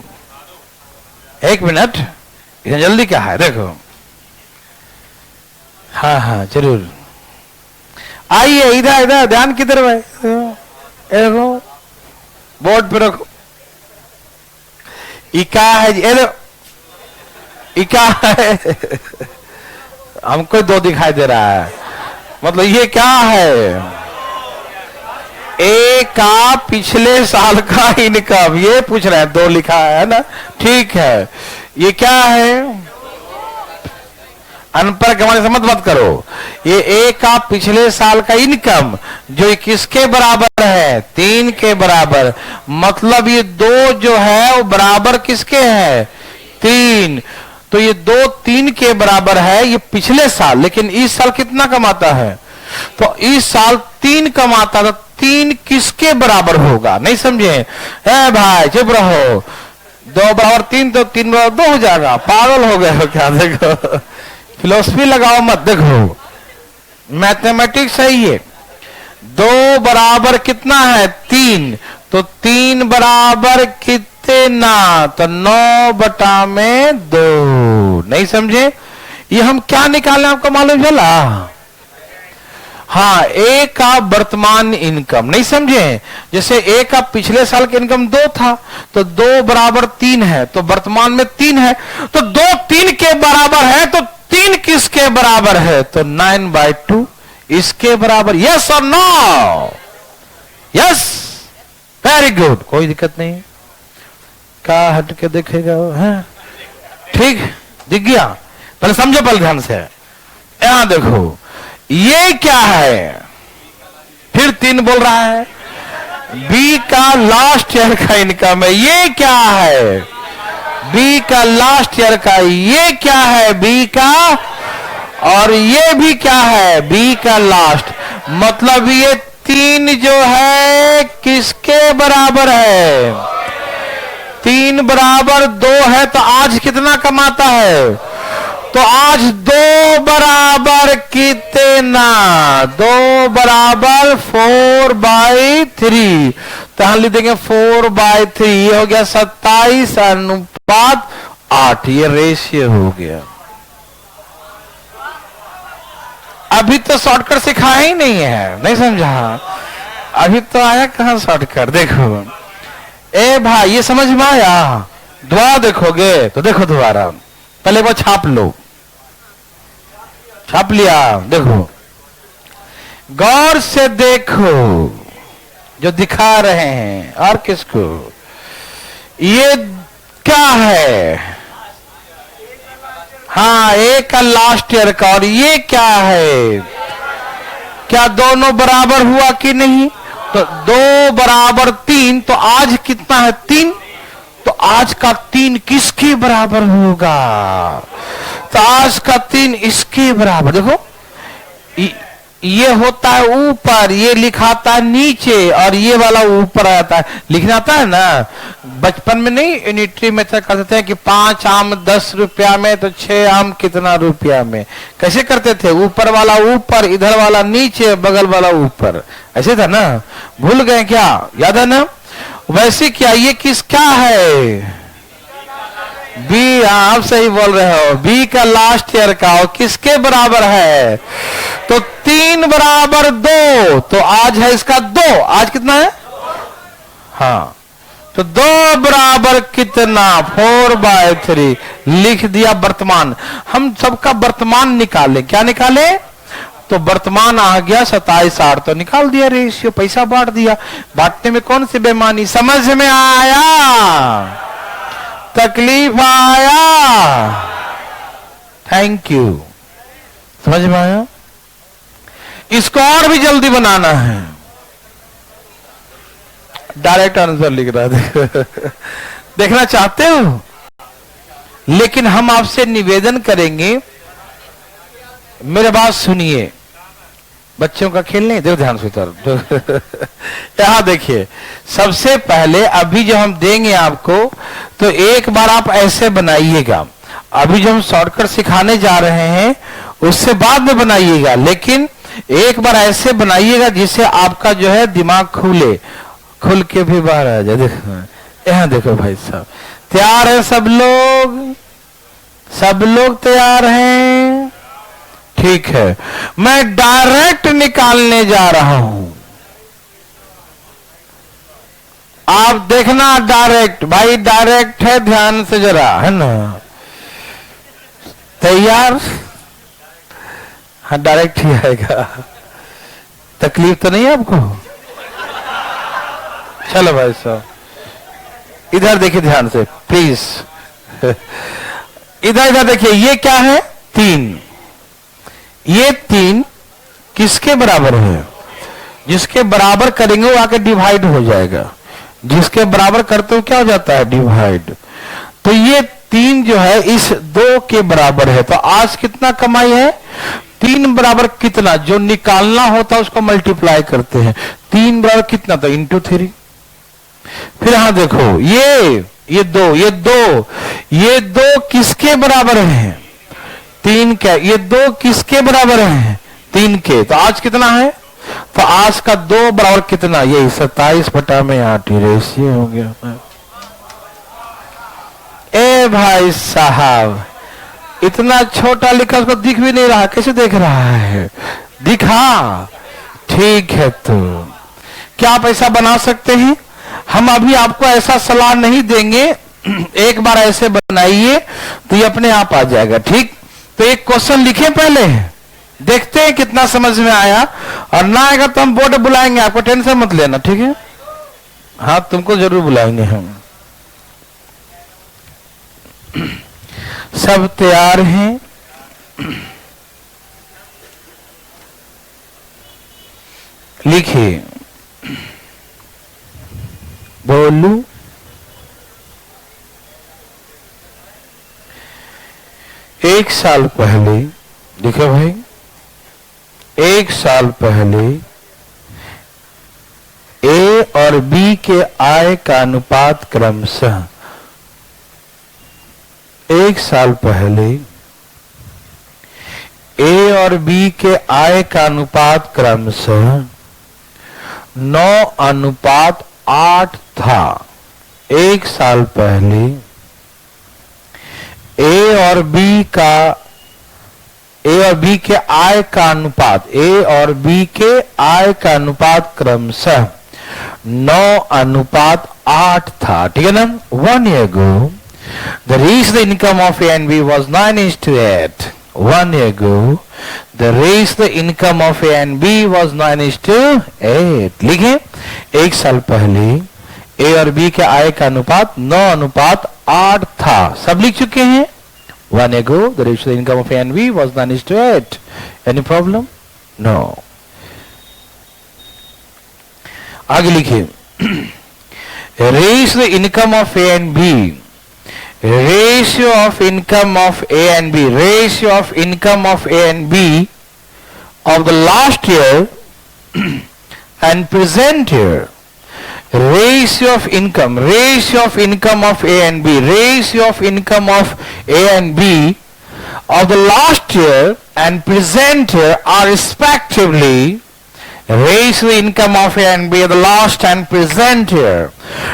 [SPEAKER 1] एक मिनट, इतना जल्दी क्या है? देखो, हाँ हाँ जरूर आइए, इधर इधर ध्यान किधर भाई? देखो बोर्ड पे रखो। इका है जी, क्या है? हमको दो दिखाई दे रहा है, मतलब ये क्या है? ए का पिछले साल का इनकम, ये पूछ रहे हैं। दो लिखा है ना, ठीक है। ये क्या है? अनपढ़ के से मत करो। ये ए का पिछले साल का इनकम जो किसके बराबर है? 3 के बराबर। मतलब ये 2 जो है वो बराबर किसके है? 3। तो ये 2 3 के बराबर है, ये पिछले साल। लेकिन इस साल कितना कमाता है? तो इस साल 3 कमाता तो 3 किसके बराबर होगा? नहीं समझे? है भाई चुप रहो। 2 बराबर 3 तो 3 बराबर 2 हो जाएगा। पागल हो गए हो क्या? देखो फिलोसफी लगाओ मत। देखो मैथमेटिक्स सही है। 2 बराबर कितना है? 3। तो 3 बराबर कितना? तो 9/2। नहीं समझे? ये हम क्या निकालने आपको मालूम चला? हाँ, ए का वर्तमान इनकम। नहीं समझे? जैसे ए का पिछले साल का इनकम 2 था, तो 2 बराबर 3 है, तो वर्तमान में 3 है, तो 2 3 के बराबर है, तो 3 किसके बराबर है? तो 9/2 इसके बराबर। यस और नो? यस, वेरी गुड, कोई दिक्कत नहीं। क्या हट के देखेगा वो? है ठीक, दिख गया? पहले समझो, पहले ध्यान से। यहां देखो, ये क्या है? फिर 3 बोल रहा है। बी का लास्ट ईयर का इनकम है। ये क्या है? बी का लास्ट ईयर का। ये क्या है? बी का। और ये भी क्या है? बी का लास्ट। मतलब ये 3 जो है किसके बराबर है? 3 बराबर 2 है, तो आज कितना कमाता है? तो आज 2 बराबर कितना? 2 बराबर 4/3। तो हम लिख देंगे 4/3। ये हो गया 27:8। ये रेशियो हो गया। अभी तो शॉर्टकट सिखाया ही नहीं है। नहीं समझा? अभी तो आया कहां शॉर्टकट? देखो ए भाई, ये समझ में आया? दोबारा देखोगे तो देखो, दोबारा पहले वो छाप लो। छाप लिया? देखो गौर से देखो जो दिखा रहे हैं। और किसको? ये क्या है? हाँ, एक का लास्ट ईयर का। और ये क्या है? क्या दोनों बराबर हुआ कि नहीं? तो 2 बराबर 3। तो आज कितना है? 3। तो आज का 3 किसके बराबर होगा? तो आज का 3 इसके बराबर। देखो ये होता है ऊपर, ये लिखाता है नीचे, और ये वाला ऊपर आता है। लिखना आता है ना, बचपन में नहीं यूनिटरी मेथड करते हैं कि 5 आम 10 रुपया में, तो 6 आम कितना रुपया में? कैसे करते थे? ऊपर वाला ऊपर, इधर वाला नीचे, बगल वाला ऊपर। ऐसे था ना? भूल गए क्या? याद है ना? वैसे क्या ये किस क्या है? बी। आप सही बोल रहे हो। बी का लास्ट ईयर का। और किसके बराबर है? तो 3 बराबर 2। तो आज है इसका 2। आज कितना है? हाँ, तो 2 बराबर कितना? 4/3। लिख दिया वर्तमान। हम सबका वर्तमान निकाले। क्या निकाले? तो वर्तमान आ गया 27/8। तो निकाल दिया रेशियो, पैसा बांट दिया। बांटने में कौन सी बेईमानी? समझ में आया? तकलीफ आया? Thank you. समझ में आया? इसको और भी जल्दी बनाना है। डायरेक्ट आंसर लिख रहा है। देखना चाहते हो? लेकिन हम आपसे निवेदन करेंगे, मेरे बात सुनिए। बच्चों का खेल नहीं, देखो ध्यान से उतर। यहां देखिए, सबसे पहले अभी जो हम देंगे आपको, तो एक बार आप ऐसे बनाइएगा। अभी जो हम शॉर्टकट सिखाने जा रहे हैं उससे बाद में बनाइएगा, लेकिन एक बार ऐसे बनाइएगा जिससे आपका जो है दिमाग खुल के भी बाहर आ जाए। देखो यहां देखो भाई साहब, तैयार है सब लोग? सब लोग तैयार हैं? ठीक है, मैं डायरेक्ट निकालने जा रहा हूं। आप देखना डायरेक्ट, भाई डायरेक्ट है, ध्यान से जरा, है ना? तैयार? हाँ डायरेक्ट ही आएगा। तकलीफ तो नहीं है आपको? चलो भाई साहब, इधर देखिए ध्यान से प्लीज। इधर देखिए, ये क्या है? 3। ये 3 किसके बराबर है? जिसके बराबर करेंगे वो आके डिवाइड हो जाएगा। जिसके बराबर करते हो क्या हो जाता है? डिवाइड। तो ये 3 जो है इस 2 के बराबर है। तो आज कितना कमाई है? 3 बराबर कितना, जो निकालना होता है उसको मल्टीप्लाई करते हैं। 3 बराबर कितना था, इंटू 3। फिर यहां देखो ये दो किसके बराबर हैं, 3 के। ये 2 किसके बराबर हैं, 3 के। तो आज कितना है, तो आज का 2 बराबर कितना, यही 27/8 रेशियो हो गया। ए भाई साहब, इतना छोटा लिखा, उसको दिख भी नहीं रहा, कैसे देख रहा है, दिखा। ठीक है, तो क्या आप ऐसा बना सकते हैं? हम अभी आपको ऐसा सलाह नहीं देंगे, एक बार ऐसे बनाइए तो ये अपने आप आ जाएगा। ठीक, तो एक क्वेश्चन लिखे पहले, देखते हैं कितना समझ में आया, और ना आएगा तो हम बोर्ड बुलाएंगे, आपको टेंशन मत लेना। ठीक है, हाँ तुमको जरूर बुलाएंगे हम। सब तैयार हैं? लिखिए, बोलू। एक साल पहले, देखो भाई, 1 साल पहले ए और बी के आय का अनुपात क्रमशः, 1 साल पहले ए और बी के आय का अनुपात क्रमशः 9:8 था। 1 साल पहले ए और बी के आय का अनुपात, ए और बी के आय का अनुपात क्रमशः 9:8 था। ठीक है ना। 1 year ago the ratio income of A and B was 9:8. 1 year ago the ratio income of A and B was 9:8. लिखें, 1 साल पहले ए और बी के आय का अनुपात 9:8 था। सब लिख चुके हैं। 1 year ago the ratio income of A and B was 9:8. Any problem? No. आगे लिखिए, ratio income of A and B, ratio of income of A and B, ratio of income of A and B of the last year and present year. Ratio of income of A and B, ratio of income of A and B of the last year and present year are respectively, ratio income of A and B of the last and present year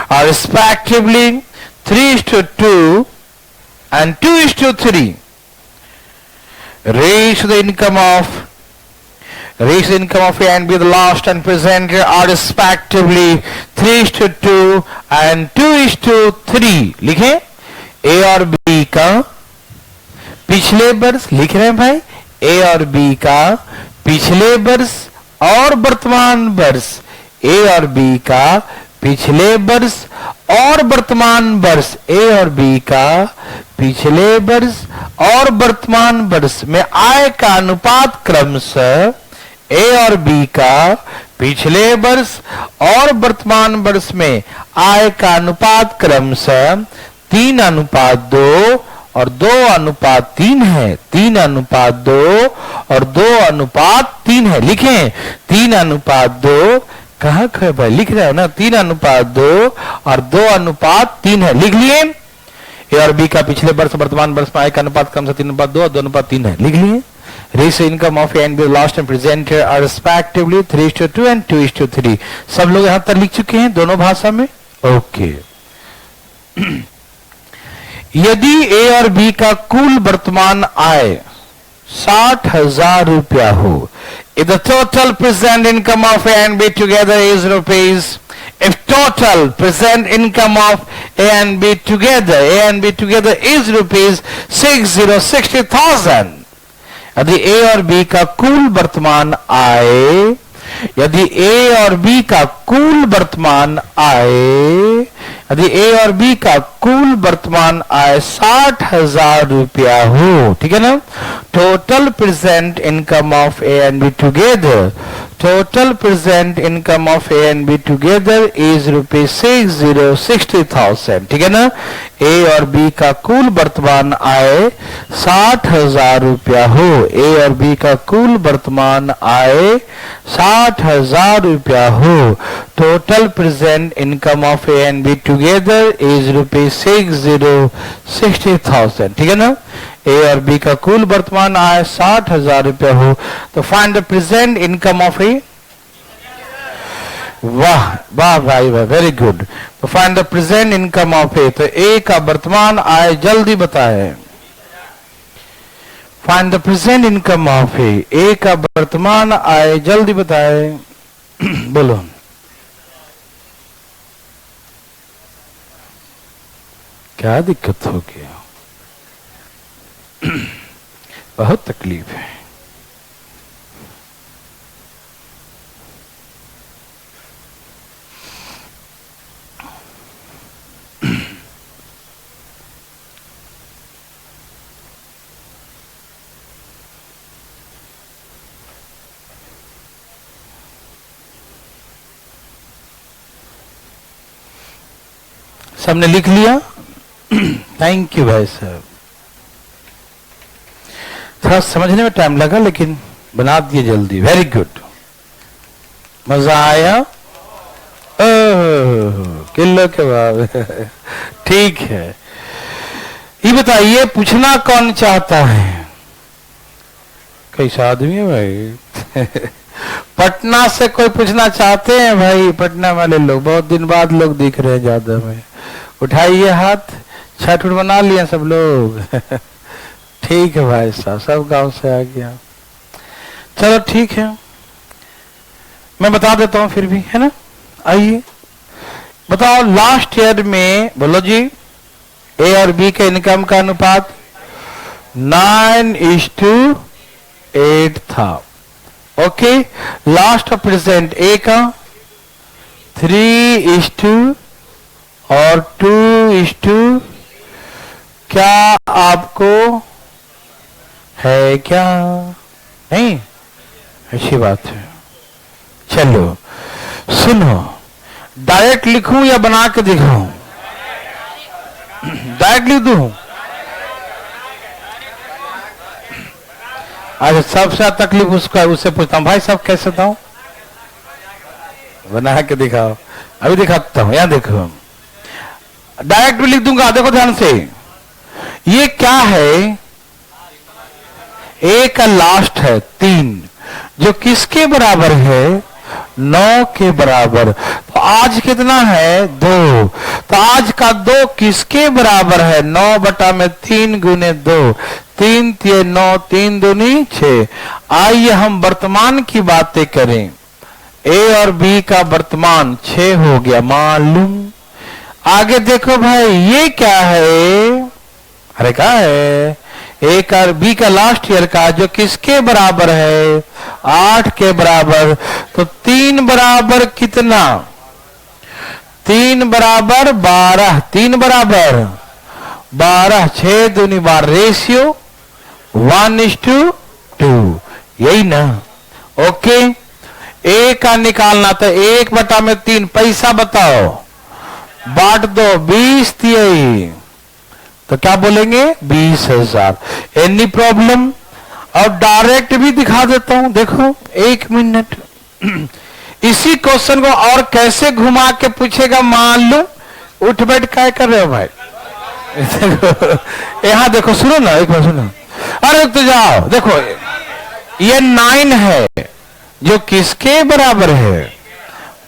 [SPEAKER 1] are respectively 3:2 and 2:3. Ratio income of A and B of the last and present year are respectively 3:2 and 2:3. लिखें, A और B का पिछले वर्ष, लिख रहे हैं भाई, A और B का पिछले वर्ष और वर्तमान वर्ष, A और B का पिछले वर्ष और वर्तमान वर्ष, A और B का पिछले वर्ष और वर्तमान वर्ष में आय का अनुपात क्रमशः A और B का पिछले वर्ष और वर्तमान वर्ष में आय का अनुपात क्रमशः 3:2 और 2:3 है। 3:2 और 2:3 है। लिखें, 3:2, कहां है भाई, लिख रहे हो ना, 3:2 और 2:3 है। लिख लिए। ए और बी का पिछले वर्ष वर्तमान वर्ष में आय का अनुपात क्रमशः 3:2 और 2:3 है। लिख लिए। Ratio income of A and B last and present year are respectively 3:2 and 2:3. सब लोग यहां तक लिख चुके हैं दोनों भाषा में। ओके। यदि A और B का कुल वर्तमान आय 60,000 रुपया हो, if the total present income of A and B together is rupees, if total present income of A and B together is rupees 60,000, यदि A और B का कुल वर्तमान आय, यदि A और B का कुल वर्तमान आय, यदि A और B का कुल वर्तमान आय 60,000 रुपया हो, ठीक है ना। Total present income of A and B together, total present income of A and B together is rupees 60,000, ठीक है ना। A और B का कुल वर्तमान आय 60,000 रुपया हो। A और B का कुल वर्तमान आय 60,000 रुपया हो। Total present income of A and B together is rupees 60,000, ठीक है ना। ए और बी का कुल वर्तमान आय 60,000 रुपया हो तो find the present income of A. वाह वाह भाई वाह, वेरी गुड। तो find the present income of A, तो ए का वर्तमान आय जल्दी बताए। Find the present income of A, A का वर्तमान आय जल्दी बताए। बोलो। क्या दिक्कत हो गया? बहुत तकलीफ है। सबने लिख लिया? थैंक यू भाई साहब। थोड़ा समझने में टाइम लगा लेकिन बना दिए जल्दी, वेरी गुड। मजा आया? किलो के बाद ठीक है। ये बताइए पूछना कौन चाहता है? कैसा आदमी है भाई? पटना से कोई पूछना चाहते हैं भाई? पटना वाले लोग बहुत दिन बाद लोग दिख रहे हैं ज्यादा में, उठाइए हाथ। छठ बना लिया सब लोग? ठीक है भाई साहब, सब गांव से आ गया। चलो ठीक है, मैं बता देता हूं फिर भी, है ना। आइए बताओ, लास्ट ईयर में बोलो जी ए और बी के इनकम का अनुपात 9:8 था। ओके, लास्ट ऑफ प्रेजेंट ए का 3:2 और 2:2 क्या आपको है क्या? नहीं, अच्छी बात है। चलो सुनो, डायरेक्ट लिखूं या बना के दिखाऊं? डायरेक्ट लिख दूं? अच्छा, सबसे तकलीफ उसका, उससे पूछता हूं भाई साहब कैसे था? बना के दिखाओ। अभी दिखाता हूं, यहां देखो, डायरेक्ट भी लिख दूंगा। देखो ध्यान से, ये क्या है? ए का लास्ट है 3, जो किसके बराबर है? 9 के बराबर। तो आज कितना है? 2। तो आज का 2 किसके बराबर है? 9/3 गुने 2, 3 3 9, 3 दूनी 6। आइए हम वर्तमान की बातें करें। ए और बी का वर्तमान 6 हो गया मालूम। आगे देखो भाई, ये क्या है? अरे क्या है? ए का बी का लास्ट ईयर का, जो किसके बराबर है? 8 के बराबर। तो 3 बराबर कितना? 3 बराबर 12, 3 बराबर 12, 6 दूनी 12, रेशियो 1:2, यही ना। ओके, ए का निकालना था 1/3। पैसा बताओ, बांट दो, 20 दिए तो क्या बोलेंगे? 20,000। Any problem? और डायरेक्ट भी दिखा देता हूं, देखो 1 मिनट। इसी क्वेश्चन को और कैसे घुमा के पूछेगा मान लो। उठ बैठ क्या कर रहे हो भाई? यहां देखो, सुनो ना, एक बार सुनो। अरे तो जाओ, देखो ये 9 है, जो किसके बराबर है?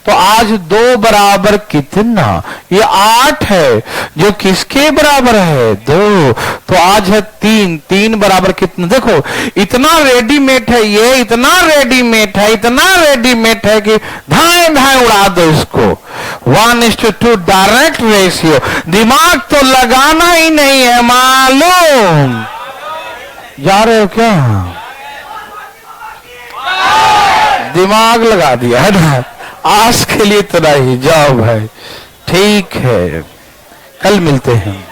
[SPEAKER 1] तो आज 2 बराबर कितना? ये 8 है, जो किसके बराबर है? 2। तो आज है 3, 3 बराबर कितना? देखो इतना रेडीमेड है, ये इतना रेडीमेड है, इतना रेडीमेड है कि धाए धाए उड़ा दो इसको। 1:2 डायरेक्ट रेशियो। दिमाग तो लगाना ही नहीं है मालूम। जा रहे हो क्या? दिमाग लगा दिया है ना। आज के लिए तो नहीं, जाओ भाई, ठीक है, कल मिलते हैं।